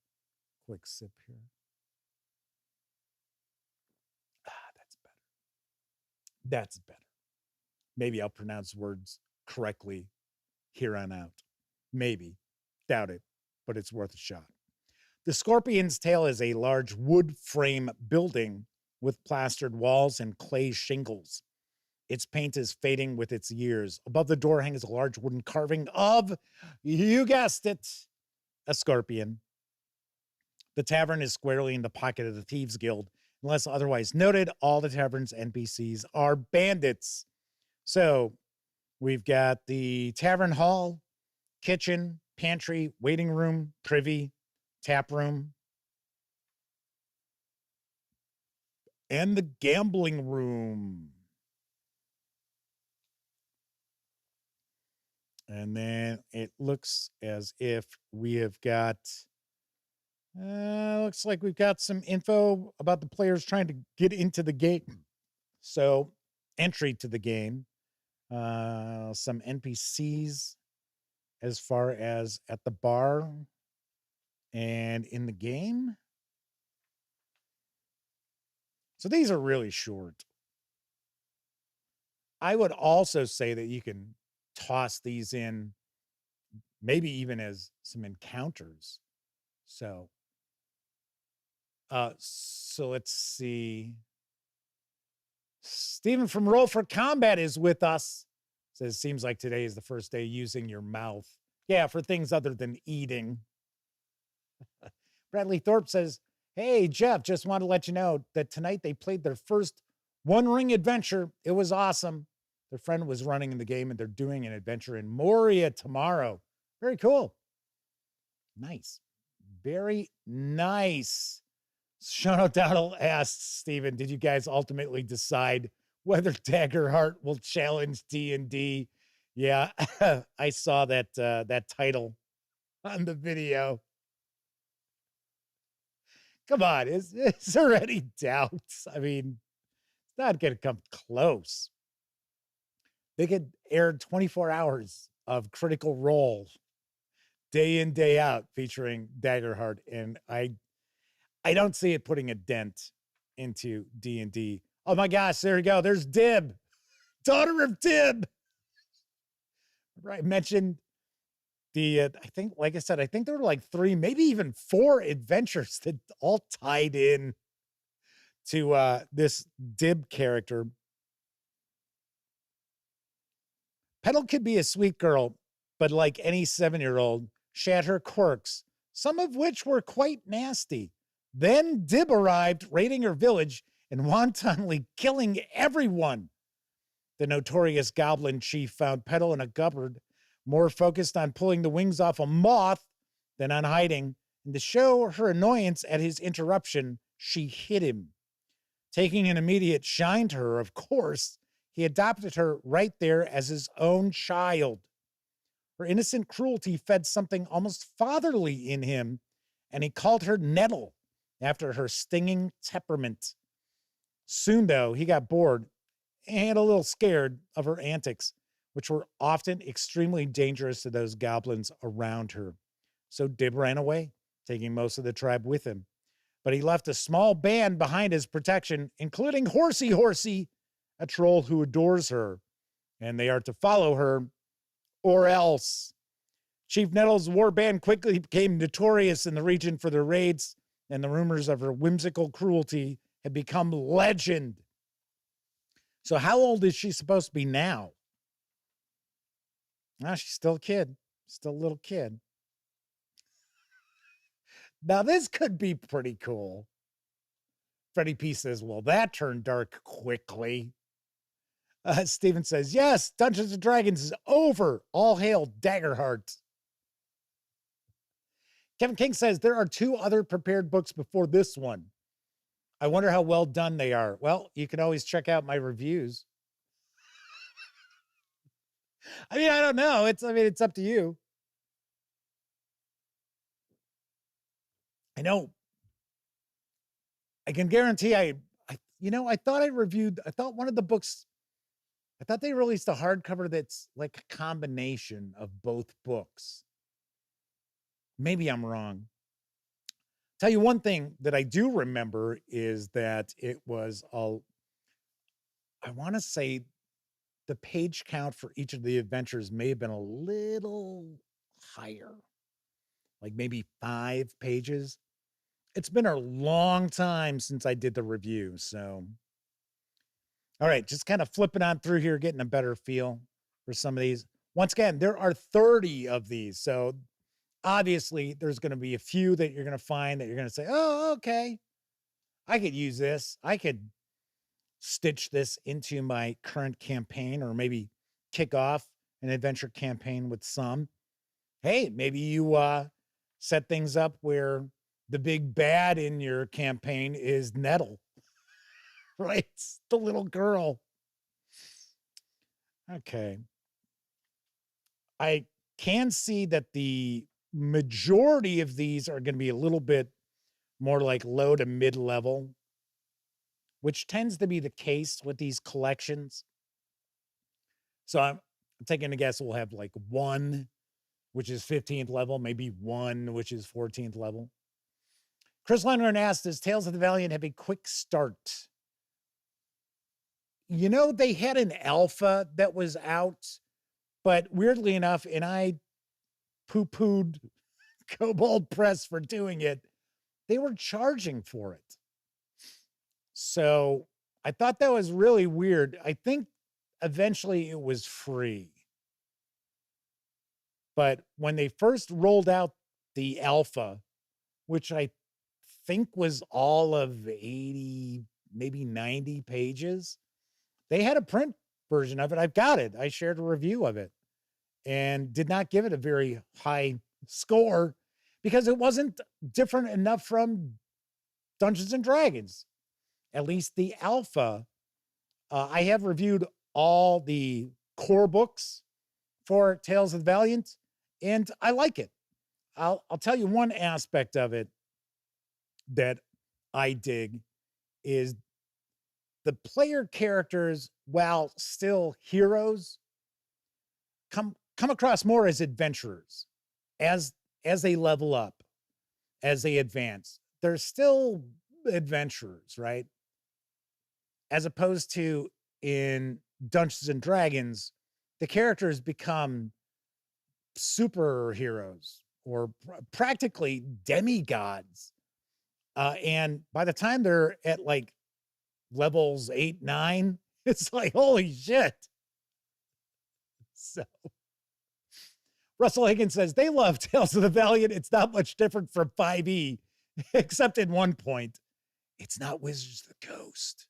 quick sip here. That's better. That's better. Maybe I'll pronounce words correctly here on out. Maybe. Doubt it, but it's worth a shot. The Scorpion's Tail is a large wood frame building with plastered walls and clay shingles. Its paint is fading with its years. Above the door hangs a large wooden carving of, you guessed it, a scorpion. The tavern is squarely in the pocket of the Thieves Guild. Unless otherwise noted, all the tavern's NPCs are bandits. So we've got the tavern hall, kitchen, pantry, waiting room, privy, tap room, and the gambling room. And then it looks as if we have got, looks like we've got some info about the players trying to get into the game. So entry to the game, some NPCs as far as at the bar and in the game. So these are really short. I would also say that you can toss these in maybe even as some encounters. So let's see. Stephen from Roll for Combat is with us. Says, seems like today is the first day using your mouth. Yeah, for things other than eating. Bradley Thorpe says, hey, Jeff, just want to let you know that tonight they played their first One Ring adventure. It was awesome. Their friend was running in the game, and they're doing an adventure in Moria tomorrow. Very cool. Nice. Very nice. Sean O'Donnell asks, Stephen, did you guys ultimately decide whether Daggerheart will challenge D&D? Yeah, I saw that title on the video. Come on, is there any doubt? I mean, it's not going to come close. They could air 24 hours of Critical Role day in, day out featuring Daggerheart, and I don't see it putting a dent into D&D. Oh my gosh, there you go. There's Dib, daughter of Dib. Right, mentioned the, I think, like I said, I think there were like 3, maybe even 4 adventures that all tied in to this Dib character. Petal could be a sweet girl, but like any 7-year-old, she had her quirks, some of which were quite nasty. Then Dib arrived, raiding her village and wantonly killing everyone. the notorious goblin chief found Petal in a cupboard, more focused on pulling the wings off a moth than on hiding. And to show her annoyance at his interruption, she hit him. Taking an immediate shine to her, of course, he adopted her right there as his own child. Her innocent cruelty fed something almost fatherly in him, and he called her Nettle after her stinging temperament. Soon, though, he got bored and a little scared of her antics, which were often extremely dangerous to those goblins around her. So Dib ran away, taking most of the tribe with him. But he left a small band behind his protection, including Horsey, a troll who adores her, and they are to follow her or else. Chief Nettle's war band quickly became notorious in the region for their raids, and the rumors of her whimsical cruelty had become legend. So how old is she supposed to be now? Ah, she's still a kid, still a little kid. Now, this could be pretty cool. Freddie P says, well, that turned dark quickly. Steven says, yes, Dungeons & Dragons is over. All hail Daggerheart. Kevin King says, there are 2 other prepared books before this one. I wonder how well done they are. Well, you can always check out my reviews. I mean, I don't know. It's up to you. I know. I can guarantee I thought one of the books, I thought they released a hardcover that's like a combination of both books. Maybe I'm wrong. Tell you one thing that I do remember is that it was I want to say the page count for each of the adventures may have been a little higher, like maybe 5 pages. It's been a long time since I did the review, so. All right, just kind of flipping on through here, getting a better feel for some of these. Once again, there are 30 of these, so obviously there's going to be a few that you're going to find that you're going to say, oh, okay, I could use this. I could stitch this into my current campaign, or maybe kick off an adventure campaign with some. Hey, maybe you set things up where the big bad in your campaign is Nettle, right? It's the little girl. Okay. I can see that the majority of these are going to be a little bit more like low to mid-level, which tends to be the case with these collections. So I'm taking a guess we'll have like 1, which is 15th level, maybe 1, which is 14th level. Chris Lundgren asked, does Tales of the Valiant have a quick start? You know, they had an alpha that was out, but weirdly enough, and I poo-pooed Kobold Press for doing it, they were charging for it. So I thought that was really weird. I think eventually it was free. But when they first rolled out the alpha, which I think was all of 80, maybe 90 pages, they had a print version of it. I've got it. I shared a review of it and did not give it a very high score because it wasn't different enough from Dungeons and Dragons. At least the alpha. I have reviewed all the core books for Tales of the Valiant, and I like it. I'll tell you one aspect of it that I dig is the player characters, while still heroes, come across more as adventurers as they level up, as they advance. They're still adventurers, right? As opposed to in Dungeons and Dragons, the characters become superheroes or practically demigods. And by the time they're at like levels 8, 9, it's like, holy shit. So Russell Higgins says, they love Tales of the Valiant. It's not much different from 5e, except in one point. It's not Wizards of the Coast.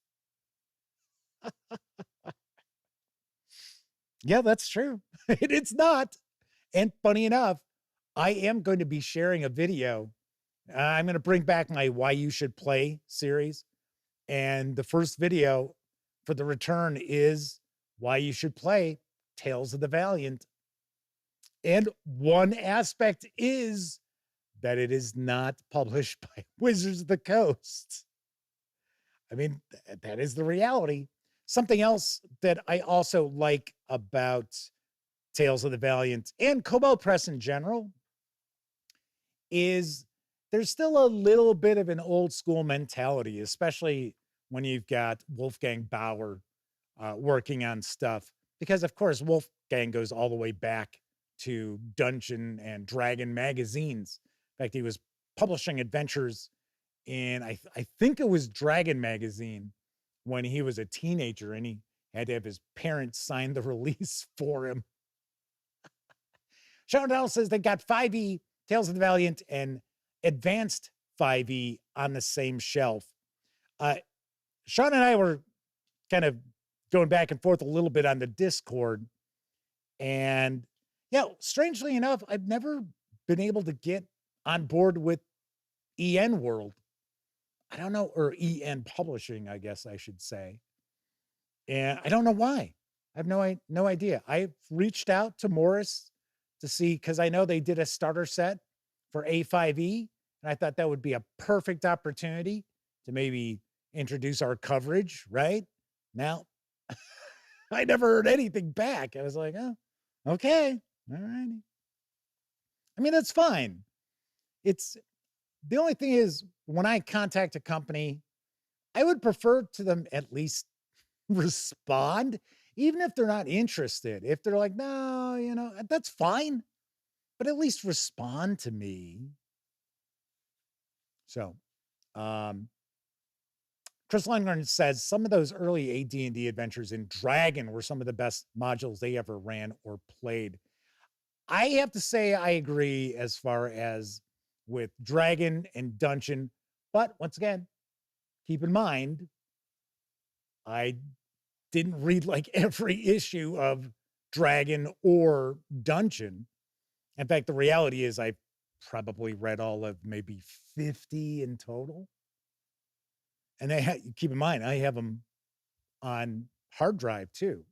Yeah, that's true. It's not. And funny enough, I am going to be sharing a video. I'm going to bring back my Why You Should Play series. And the first video for the return is Why You Should Play Tales of the Valiant. And one aspect is that it is not published by Wizards of the Coast. I mean, that is the reality. Something else that I also like about Tales of the Valiant and Kobold Press in general is there's still a little bit of an old school mentality, especially when you've got Wolfgang Bauer working on stuff. Because, of course, Wolfgang goes all the way back to Dungeon and Dragon magazines. In fact, he was publishing adventures in, I think it was Dragon magazine when he was a teenager, and he had to have his parents sign the release for him. Sean says they got 5e, Tales of the Valiant, and Advanced 5e on the same shelf. Sean and I were kind of going back and forth a little bit on the Discord. And yeah, strangely enough, I've never been able to get on board with EN World. I don't know, or EN Publishing, I guess I should say. And I don't know why. I have no idea. I've reached out to Morris to see, because I know they did a starter set for A5E, and I thought that would be a perfect opportunity to maybe introduce our coverage, right? Now, I never heard anything back. I was like, oh, okay, all righty. I mean, that's fine. It's the only thing is when I contact a company, I would prefer to them at least respond, even if they're not interested. If they're like, no, that's fine, but at least respond to me. So, Chris Lundgren says some of those early AD&D adventures in Dragon were some of the best modules they ever ran or played. I have to say I agree as far as with Dragon and Dungeon, but once again, keep in mind, I didn't read like every issue of Dragon or Dungeon. In fact, the reality is I probably read all of maybe 50 in total. And keep in mind, I have them on hard drive too.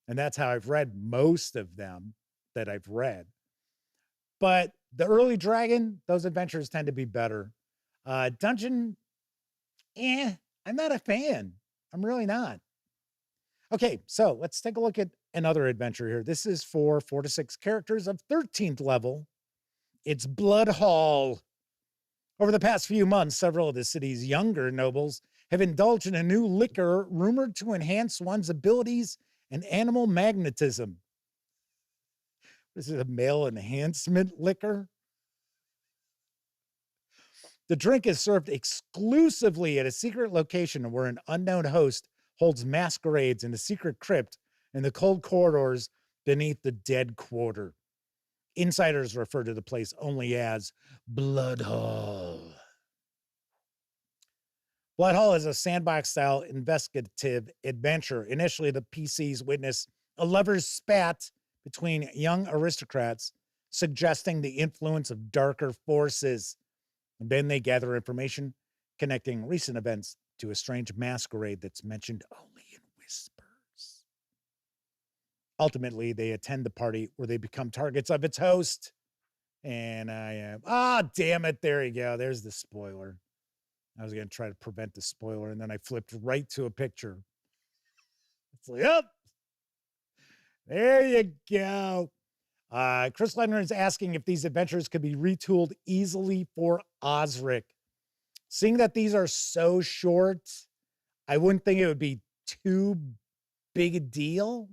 And that's how I've read most of them that I've read. But the early Dragon, those adventures tend to be better. Dungeon, I'm not a fan. I'm really not. Okay, so let's take a look at another adventure here. This is for 4 to 6 characters of 13th level. It's Blood Hall. Over the past few months, several of the city's younger nobles have indulged in a new liquor rumored to enhance one's abilities and animal magnetism. This is a male enhancement liquor. The drink is served exclusively at a secret location where an unknown host holds masquerades in a secret crypt in the cold corridors beneath the Dead Quarter. Insiders refer to the place only as Blood Hall. Blood Hall is a sandbox-style investigative adventure. Initially, the PCs witness a lover's spat between young aristocrats, suggesting the influence of darker forces. And then they gather information connecting recent events to a strange masquerade that's mentioned only in whispers. Ultimately, they attend the party where they become targets of its host. And I am, damn it, there you go. There's the spoiler. I was going to try to prevent the spoiler, and then I flipped right to a picture. It's like, oh, there you go. Chris Ledner is asking if these adventures could be retooled easily for Osric. Seeing that these are so short, I wouldn't think it would be too big a deal.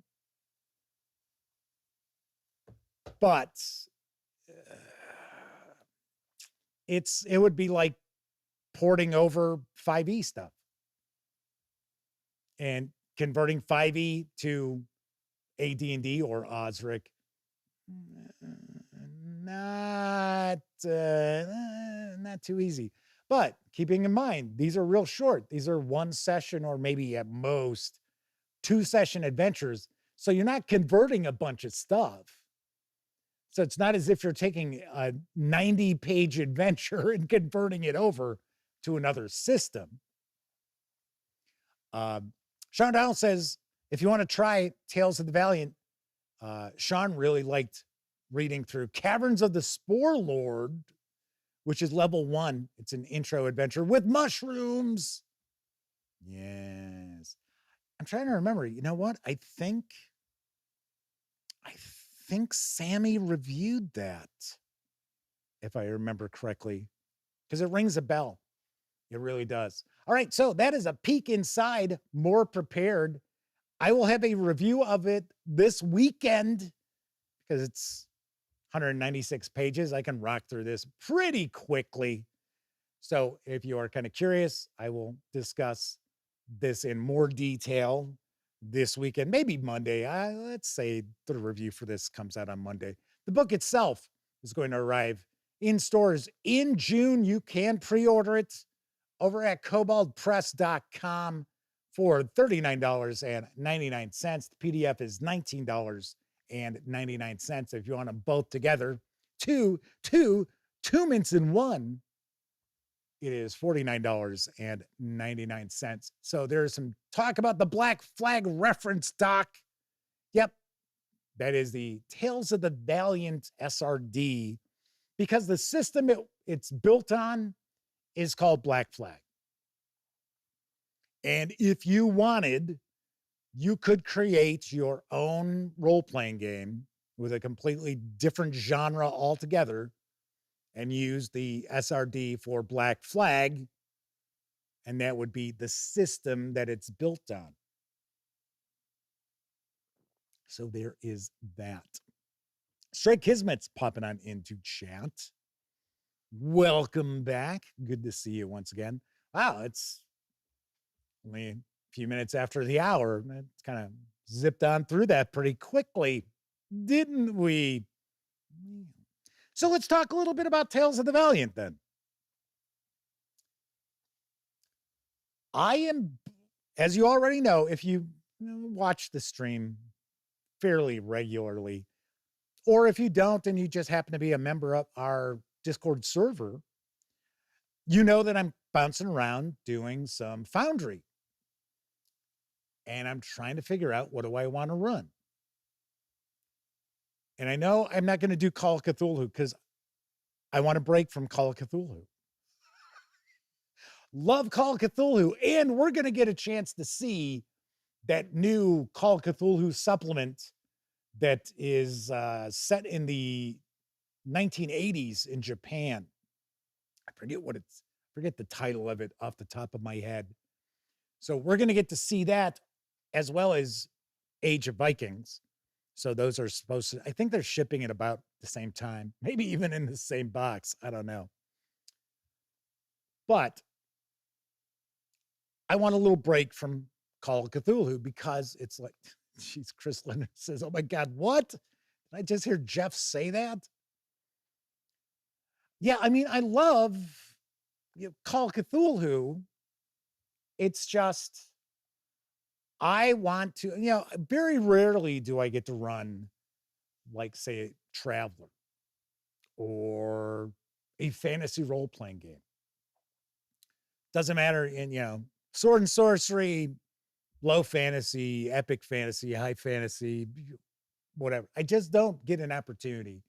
But it would be like porting over 5e stuff and converting 5e to AD&D or Osric. Not too easy. But keeping in mind, these are real short. These are 1 session or maybe at most 2 session adventures. So you're not converting a bunch of stuff. So it's not as if you're taking a 90-page adventure and converting it over to another system. Sean Donald says, if you want to try Tales of the Valiant, Sean really liked reading through Caverns of the Spore Lord, which is level 1. It's an intro adventure with mushrooms. Yes. I'm trying to remember. You know what? I think Sammy reviewed that, if I remember correctly, because it rings a bell. It really does. All right, so that is a peek inside More Prepared. I will have a review of it this weekend because it's 196 pages. I can rock through this pretty quickly. So if you are kind of curious, I will discuss this in more detail this weekend, maybe Monday. Let's say the review for this comes out on Monday. The book itself is going to arrive in stores in June. You can pre-order it over at koboldpress.com for $39.99. The PDF is $19.99. If you want them both together, two mints in one, it is $49.99. So there's some talk about the Black Flag reference doc. Yep, that is the Tales of the Valiant SRD, because the system it's built on is called Black Flag. And if you wanted, you could create your own role-playing game with a completely different genre altogether and use the SRD for Black Flag, and that would be the system that it's built on. So there is that. Stray Kismet's popping on into chat. Welcome back. Good to see you once again. Wow, it's only a few minutes after the hour. It's kind of zipped on through that pretty quickly, didn't we? So let's talk a little bit about Tales of the Valiant then. I am, as you already know, if you watch the stream fairly regularly, or if you don't and you just happen to be a member of our Discord server, you know that I'm bouncing around doing some Foundry. And I'm trying to figure out, what do I want to run? And I know I'm not going to do Call of Cthulhu because I want to break from Call of Cthulhu. Love Call of Cthulhu. And we're going to get a chance to see that new Call of Cthulhu supplement that is set in the 1980s in Japan. I forget the title of it off the top of my head. So we're going to get to see that, as well as Age of Vikings. So those are supposed to, I think they're shipping at about the same time, maybe even in the same box. I don't know. But I want a little break from Call of Cthulhu because it's like, geez, Chris Leonard says, oh my God, what? Did I just hear Jeff say that? Yeah, I mean, I love Call of Cthulhu. It's just, I want to, very rarely do I get to run, like, say, Traveler or a fantasy role-playing game. Doesn't matter in, sword and sorcery, low fantasy, epic fantasy, high fantasy, whatever. I just don't get an opportunity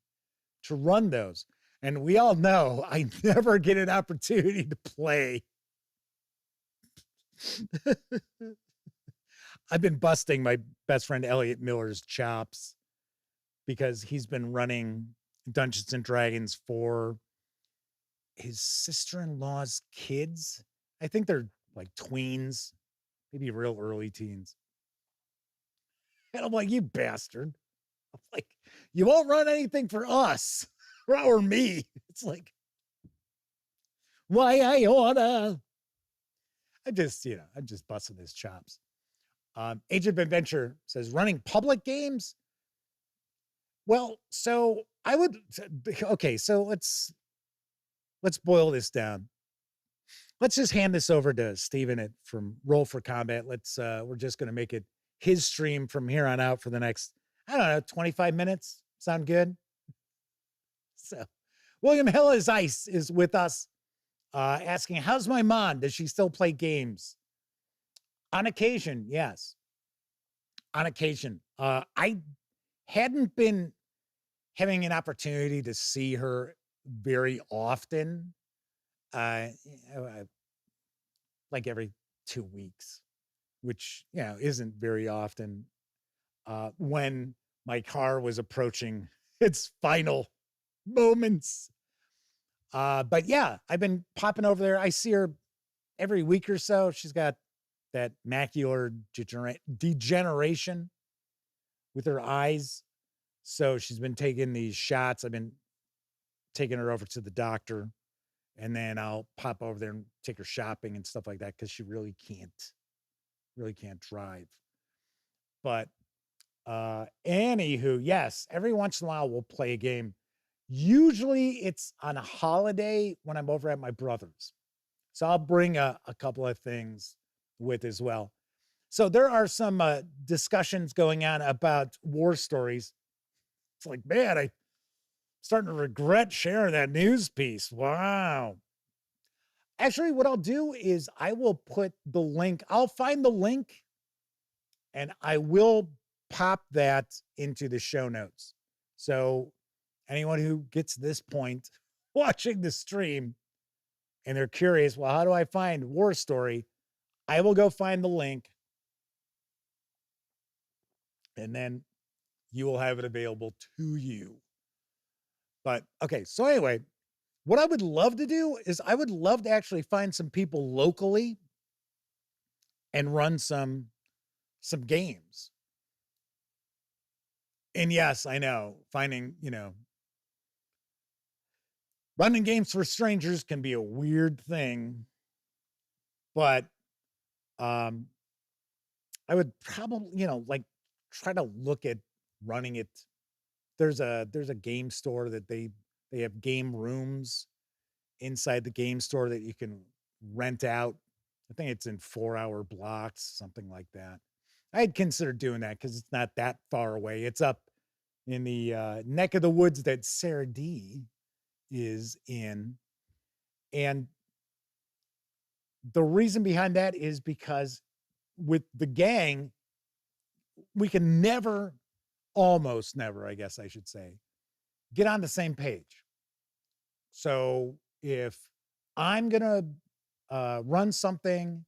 to run those. And we all know I never get an opportunity to play. I've been busting my best friend Elliot Miller's chops because he's been running Dungeons and Dragons for his sister-in-law's kids. I think they're like tweens, maybe real early teens. And I'm like, you bastard. I'm like, you won't run anything for us or me. It's like, why I oughta. I'm just busting his chops. Age of Adventure says, running public games? Well, so so let's boil this down. Let's just hand this over to Steven from Roll for Combat. We're just going to make it his stream from here on out for the next, I don't know, 25 minutes. Sound good? So William Hill is Ice is with us, asking, how's my mom? Does she still play games? On occasion, yes. On occasion. I hadn't been having an opportunity to see her very often, like every 2 weeks, which, isn't very often, when my car was approaching its final moments. But yeah, I've been popping over there. I see her every week or so. She's got that macular degeneration with her eyes. So she's been taking these shots. I've been taking her over to the doctor, and then I'll pop over there and take her shopping and stuff like that, because she really can't drive. But anywho, yes, every once in a while we'll play a game. Usually it's on a holiday when I'm over at my brother's. So I'll bring a couple of things with as well. So there are some discussions going on about war stories. It's like, man, I'm starting to regret sharing that news piece. Wow. Actually, what I'll do is I will put the link. I'll find the link and I will pop that into the show notes. So anyone who gets this point watching the stream and they're curious, well, how do I find War Story? I will go find the link, and then you will have it available to you. But okay, so anyway, what I would love to do is I would love to actually find some people locally and run some games. And yes, I know finding, running games for strangers can be a weird thing, but I would probably, like try to look at running it. There's a game store that they have game rooms inside the game store that you can rent out. I think it's in 4-hour blocks, something like that. I'd consider doing that because it's not that far away. It's up in the neck of the woods that Sarah D is in. And the reason behind that is because with the gang, we can almost never, I guess I should say, get on the same page. So if I'm going to run something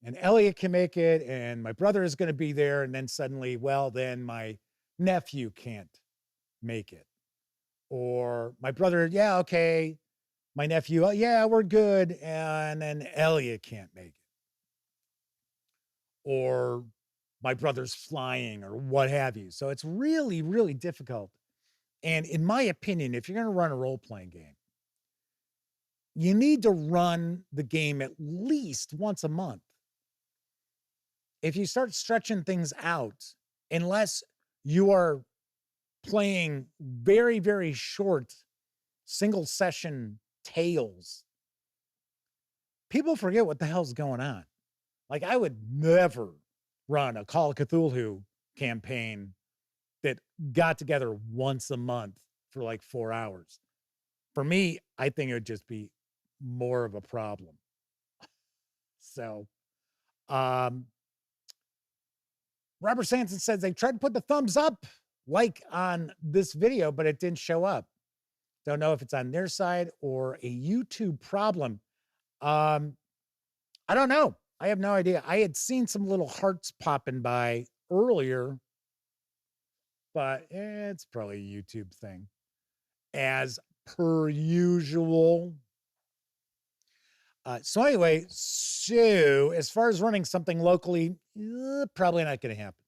and Elliot can make it and my brother is going to be there, and then suddenly, well, then my nephew can't make it. Or my brother, yeah, okay. My nephew, oh, yeah, we're good. And then Elliot can't make it. Or my brother's flying or what have you. So it's really, really difficult. And in my opinion, if you're going to run a role-playing game, you need to run the game at least once a month. If you start stretching things out, unless you are playing very, very short single session tales, people forget what the hell's going on. Like, I would never run a Call of Cthulhu campaign that got together once a month for like 4 hours. For me, I think it would just be more of a problem. So, Robert Sanson says they tried to put the thumbs up like on this video, but it didn't show up. Don't know if it's on their side or a YouTube problem. I don't know. I have no idea. I had seen some little hearts popping by earlier, but it's probably a YouTube thing, as per usual. So anyway, as far as running something locally, probably not going to happen.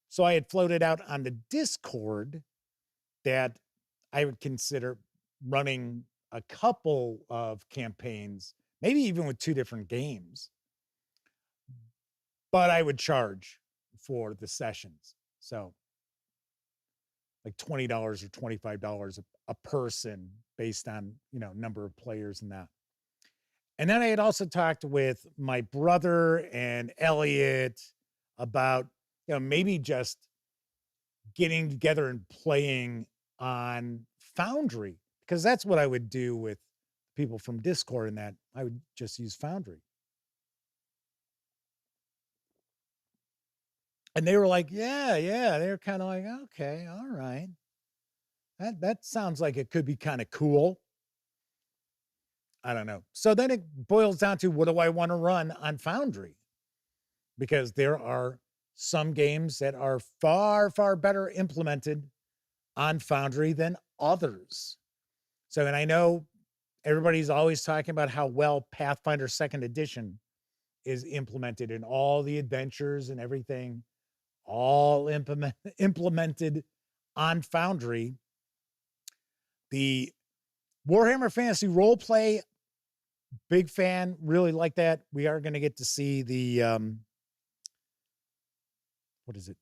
So I had floated out on the Discord that I would consider running a couple of campaigns, maybe even with 2 different games, but I would charge for the sessions. So like $20 or $25 a person based on, number of players and that. And then I had also talked with my brother and Elliot about, maybe just getting together and playing on Foundry, because that's what I would do with people from Discord, and that I would just use Foundry. And they were like, yeah. They were kind of like, okay, all right. That sounds like it could be kind of cool. I don't know. So then it boils down to, what do I want to run on Foundry? Because there are some games that are far, far better implemented on Foundry than others. So, and I know everybody's always talking about how well Pathfinder 2nd Edition is implemented in all the adventures and everything, all implemented on Foundry. The Warhammer Fantasy Roleplay, big fan, really like that. We are going to get to see the, what is it?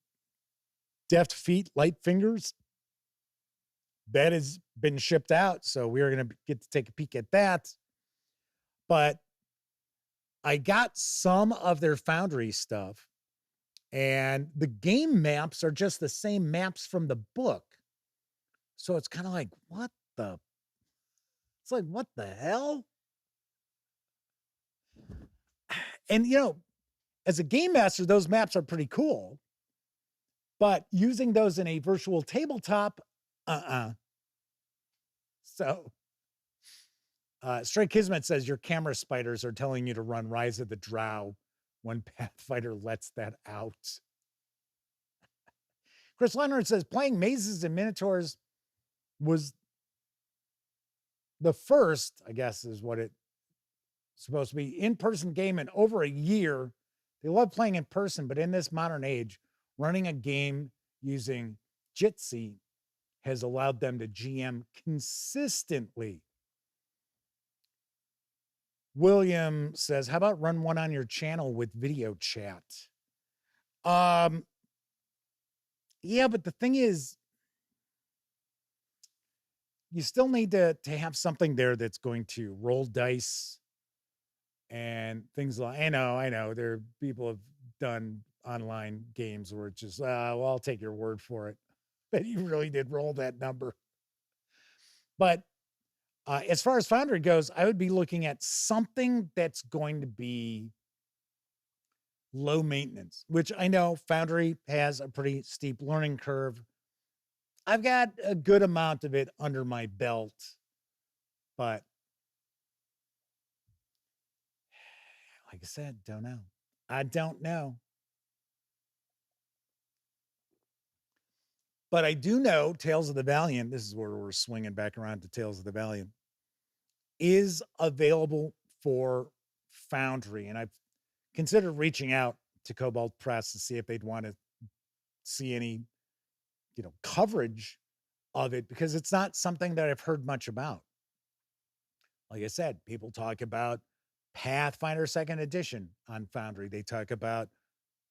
Deft Feet, Light Fingers. That has been shipped out, so we are going to get to take a peek at that. But I got some of their Foundry stuff, and the game maps are just the same maps from the book. So it's kind of like, what the hell? And, as a game master, those maps are pretty cool. But using those in a virtual tabletop, So, Stray Kismet says your camera spiders are telling you to run Rise of the Drow when Pathfinder lets that out. Chris Leonard says playing Mazes and Minotaurs was the first, I guess is what it's supposed to be, in-person game in over a year. They love playing in person, but in this modern age, running a game using Jitsi has allowed them to GM consistently. William says, how about run one on your channel with video chat? Yeah, but the thing is, you still need to have something there that's going to roll dice and things like, I know there are people have done online games where it's just, well, I'll take your word for it that you really did roll that number. But as far as Foundry goes, I would be looking at something that's going to be low maintenance, which I know Foundry has a pretty steep learning curve. I've got a good amount of it under my belt, but like I said, don't know. I don't know. But I do know Tales of the Valiant, this is where we're swinging back around to Tales of the Valiant, is available for Foundry. And I've considered reaching out to Kobold Press to see if they'd want to see any, coverage of it, because it's not something that I've heard much about. Like I said, people talk about Pathfinder 2nd Edition on Foundry. They talk about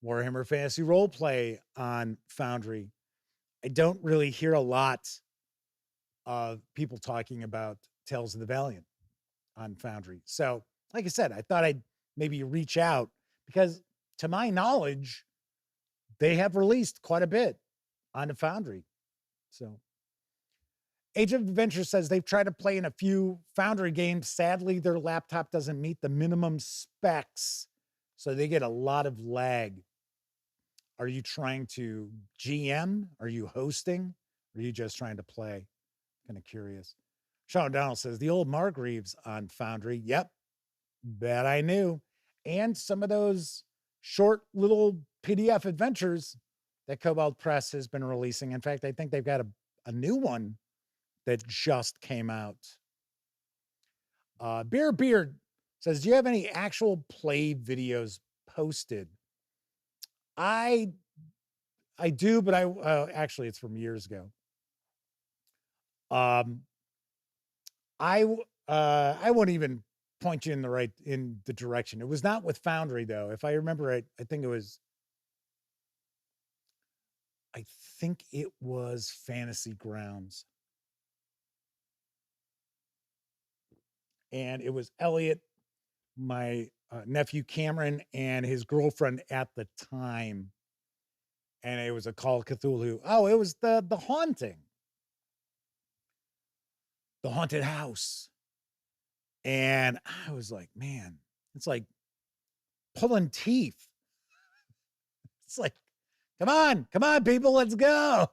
Warhammer Fantasy Roleplay on Foundry. I don't really hear a lot of people talking about Tales of the Valiant on Foundry. So, like I said, I thought I'd maybe reach out, because to my knowledge, they have released quite a bit on the Foundry. So, Age of Adventure says they've tried to play in a few Foundry games. Sadly, their laptop doesn't meet the minimum specs, so they get a lot of lag. Are you trying to GM? Are you hosting? Or are you just trying to play? Kind of curious. Sean O'Donnell says the old Margreaves on Foundry. Yep, that I knew. And some of those short little PDF adventures that Kobold Press has been releasing. In fact, I think they've got a new one that just came out. Beer Beard says, do you have any actual play videos posted? I do, but actually it's from years ago. I won't even point you in the direction. It was not with Foundry though. If I remember right, I think it was Fantasy Grounds. And it was Elliot, my nephew Cameron and his girlfriend at the time. And it was a Call of Cthulhu. Oh, it was the haunting. The haunted house. And I was like, man, it's like pulling teeth. It's like, come on, people, let's go.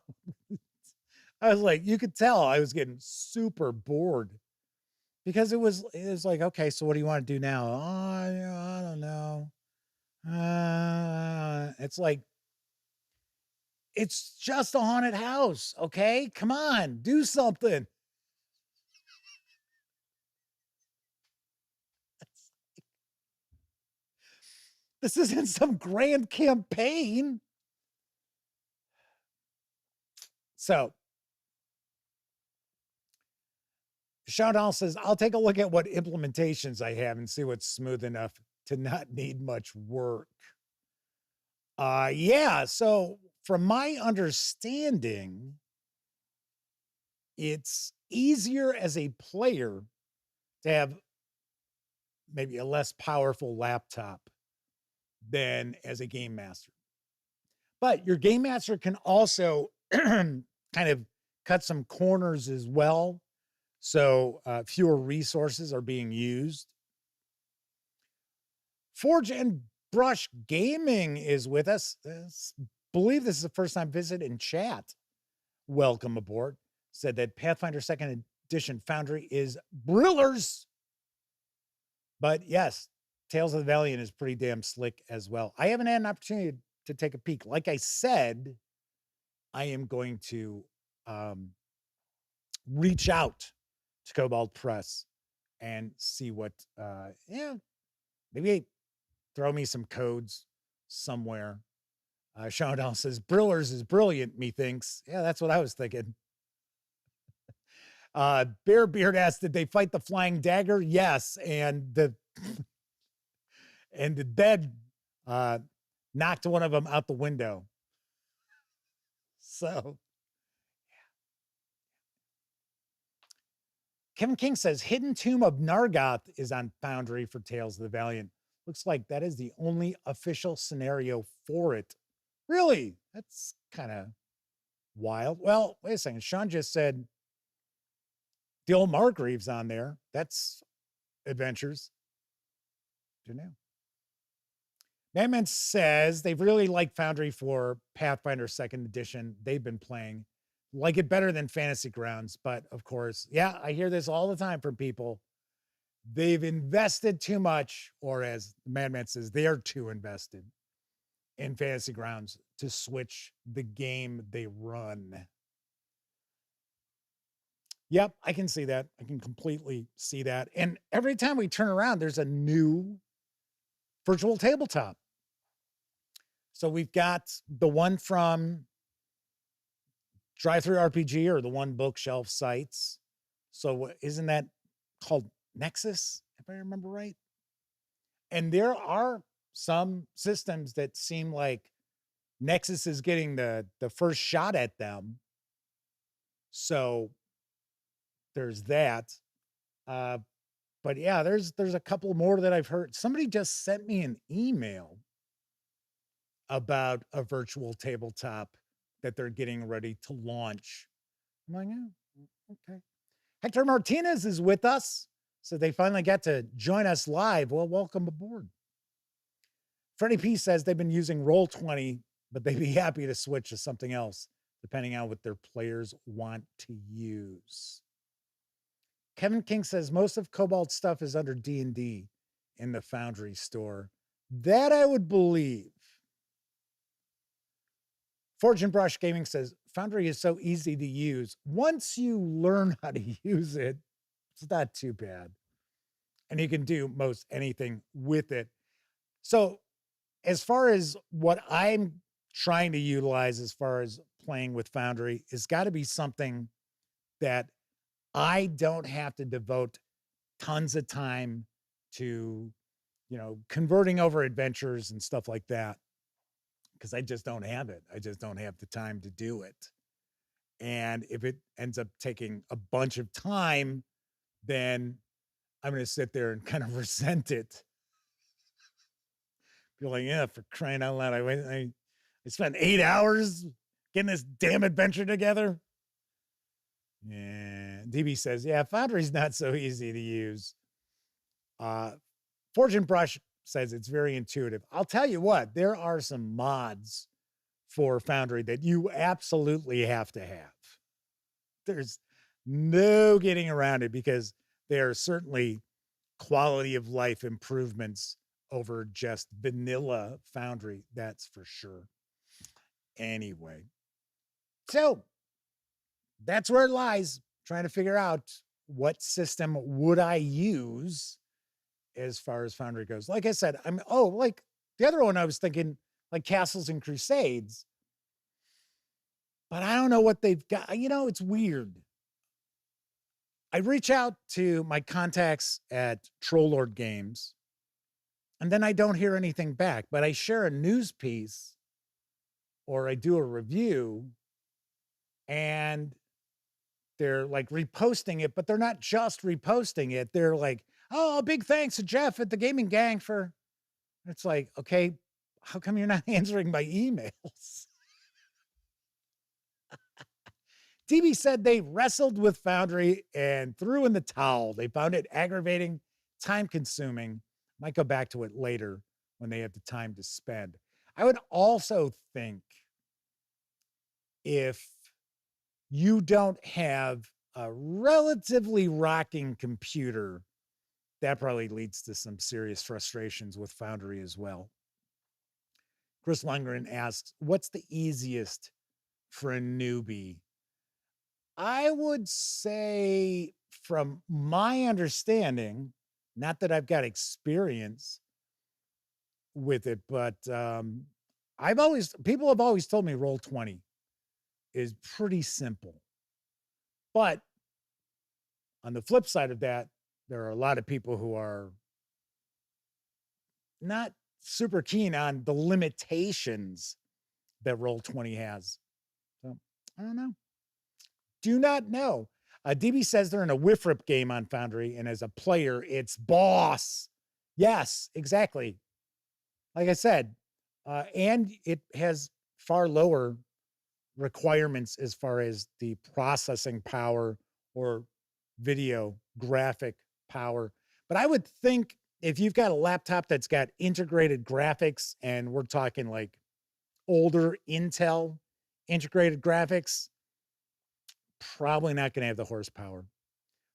I was like, you could tell I was getting super bored because it was like, okay, so what do you want to do now? Oh, I don't know. It's like, it's just a haunted house. Okay, come on, do something. This isn't some grand campaign. So, Sean Hall says, I'll take a look at what implementations I have and see what's smooth enough to not need much work. Yeah, so from my understanding, it's easier as a player to have maybe a less powerful laptop than as a game master. But your game master can also kind of cut some corners as well. So fewer resources are being used. Forge and Brush Gaming is with us. Believe this is the first time visit in chat. Welcome aboard. Said that Pathfinder 2nd Edition Foundry is brillers. But yes, Tales of the Valiant is pretty damn slick as well. I haven't had an opportunity to take a peek. Like I said, I am going to reach out to Kobold Press and see what, maybe throw me some codes somewhere. Sean Down says, Brillers is brilliant, methinks. Yeah, that's what I was thinking. Bearbeard asked, did they fight the flying dagger? Yes, and the bed knocked one of them out the window. So, Kevin King says, Hidden Tomb of Nargoth is on Foundry for Tales of the Valiant. Looks like that is the only official scenario for it. Really? That's kind of wild. Well, wait a second. Sean just said the old Margreaves on there. That's adventures. Don't know. Madman says they've really liked Foundry for Pathfinder 2nd Edition. They've been playing. Like it better than Fantasy Grounds. But of course, yeah, I hear this all the time from people. They've invested too much, or as the Madman says, they are too invested in Fantasy Grounds to switch the game they run. Yep, I can see that. I can completely see that. And every time we turn around, there's a new virtual tabletop. So we've got the one from Drive-Thru RPG or the One Bookshelf sites. So isn't that called Nexus, if I remember right? And there are some systems that seem like Nexus is getting the first shot at them. So there's that. But yeah, there's a couple more that I've heard. Somebody just sent me an email about a virtual tabletop that they're getting ready to launch. I'm like, yeah, okay. Hector Martinez is with us. So they finally got to join us live. Well, welcome aboard. Freddie P says they've been using Roll20, but they'd be happy to switch to something else, depending on what their players want to use. Kevin King says most of Kobold stuff is under D&D in the Foundry store. That I would believe. Forge and Brush Gaming says Foundry is so easy to use. Once you learn how to use it, it's not too bad. And you can do most anything with it. So as far as what I'm trying to utilize as far as playing with Foundry, it's got to be something that I don't have to devote tons of time to, converting over adventures and stuff like that. Because I just don't have it. I just don't have the time to do it. And if it ends up taking a bunch of time, then I'm going to sit there and kind of resent it You're like, yeah, for crying out loud. I spent 8 hours getting this damn adventure together. Yeah. DB says, yeah, Foundry's not so easy to use. Fortune Brush says it's very intuitive. I'll tell you what, there are some mods for Foundry that you absolutely have to have. There's no getting around it because there are certainly quality of life improvements over just vanilla Foundry. That's for sure. Anyway, so that's where it lies. Trying to figure out what system would I use as far as Foundry goes. Like I said, like the other one I was thinking like Castles and Crusades, but I don't know what they've got. It's weird. I reach out to my contacts at Trollord Games, and then I don't hear anything back, but I share a news piece or I do a review, and they're like reposting it, but they're not just reposting it. They're like, oh, big thanks to Jeff at the Gaming Gang for, it's like, okay, how come you're not answering my emails? TV said they wrestled with Foundry and threw in the towel. They found it aggravating, time consuming. Might go back to it later when they have the time to spend. I would also think if you don't have a relatively rocking computer, that probably leads to some serious frustrations with Foundry as well. Chris Lundgren asks, what's the easiest for a newbie? I would say, from my understanding, not that I've got experience with it, but people have always told me Roll20 is pretty simple. But on the flip side of that, there are a lot of people who are not super keen on the limitations that Roll20 has. So I don't know. Do not know. DB says they're in a Whiffrip game on Foundry, and as a player, it's boss. Yes, exactly. Like I said, and it has far lower requirements as far as the processing power or video graphic power. But I would think if you've got a laptop that's got integrated graphics, and we're talking like older Intel integrated graphics, probably not going to have the horsepower.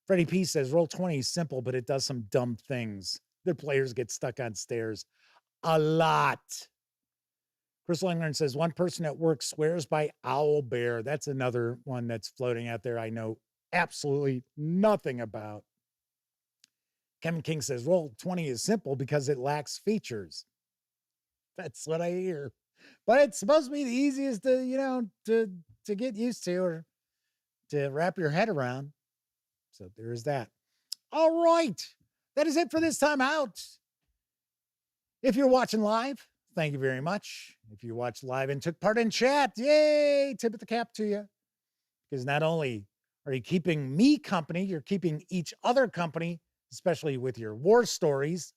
Freddie P says Roll20 is simple, but it does some dumb things. Their players get stuck on stairs a lot. Chris Langren says one person at work swears by Owlbear. That's another one that's floating out there I know absolutely nothing about. Kevin King says Roll20 is simple because it lacks features. That's what I hear. But it's supposed to be the easiest to get used to or to wrap your head around. So there is that. All right. That is it for this time out. If you're watching live, thank you very much. If you watched live and took part in chat, yay, tip of the cap to you. Because not only are you keeping me company, you're keeping each other company, especially with your war stories,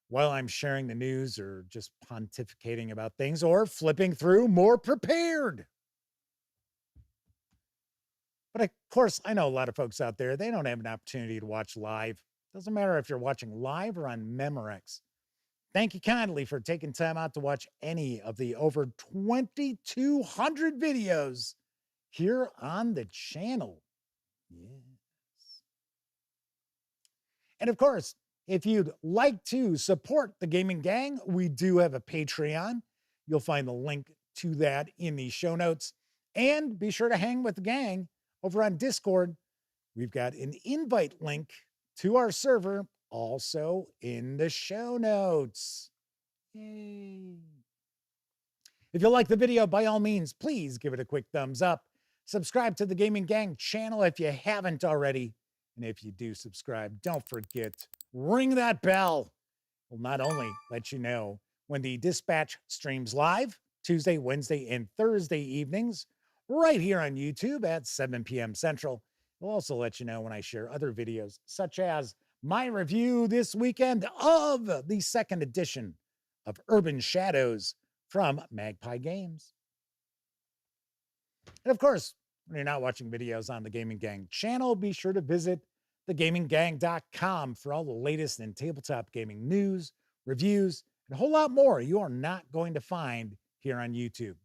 while I'm sharing the news or just pontificating about things or flipping through more prepared. But of course, I know a lot of folks out there, they don't have an opportunity to watch live. Doesn't matter if you're watching live or on Memorex. Thank you kindly for taking time out to watch any of the over 2,200 videos here on the channel. Yes. And of course, if you'd like to support the Gaming Gang, we do have a Patreon. You'll find the link to that in the show notes. And be sure to hang with the gang over on Discord. We've got an invite link to our server also in the show notes. Yay. If you like the video, by all means, please give it a quick thumbs up. Subscribe to the Gaming Gang channel if you haven't already. And if you do subscribe, don't forget, ring that bell. We'll not only let you know when the Dispatch streams live, Tuesday, Wednesday, and Thursday evenings, right here on YouTube at 7 p.m. Central. We'll also let you know when I share other videos, such as my review this weekend of the second edition of Urban Shadows from Magpie Games. And of course, when you're not watching videos on the Gaming Gang channel, be sure to visit thegaminggang.com for all the latest in tabletop gaming news, reviews, and a whole lot more you are not going to find here on YouTube.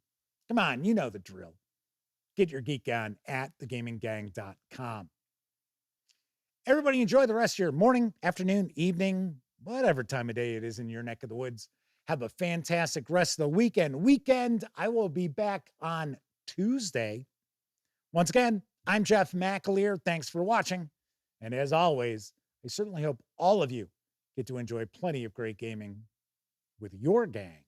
Come on, you know the drill. Get your geek on at thegaminggang.com. Everybody enjoy the rest of your morning, afternoon, evening, whatever time of day it is in your neck of the woods. Have a fantastic rest of the weekend. I will be back on Tuesday. Once again, I'm Jeff McAleer. Thanks for watching. And as always, I certainly hope all of you get to enjoy plenty of great gaming with your gang.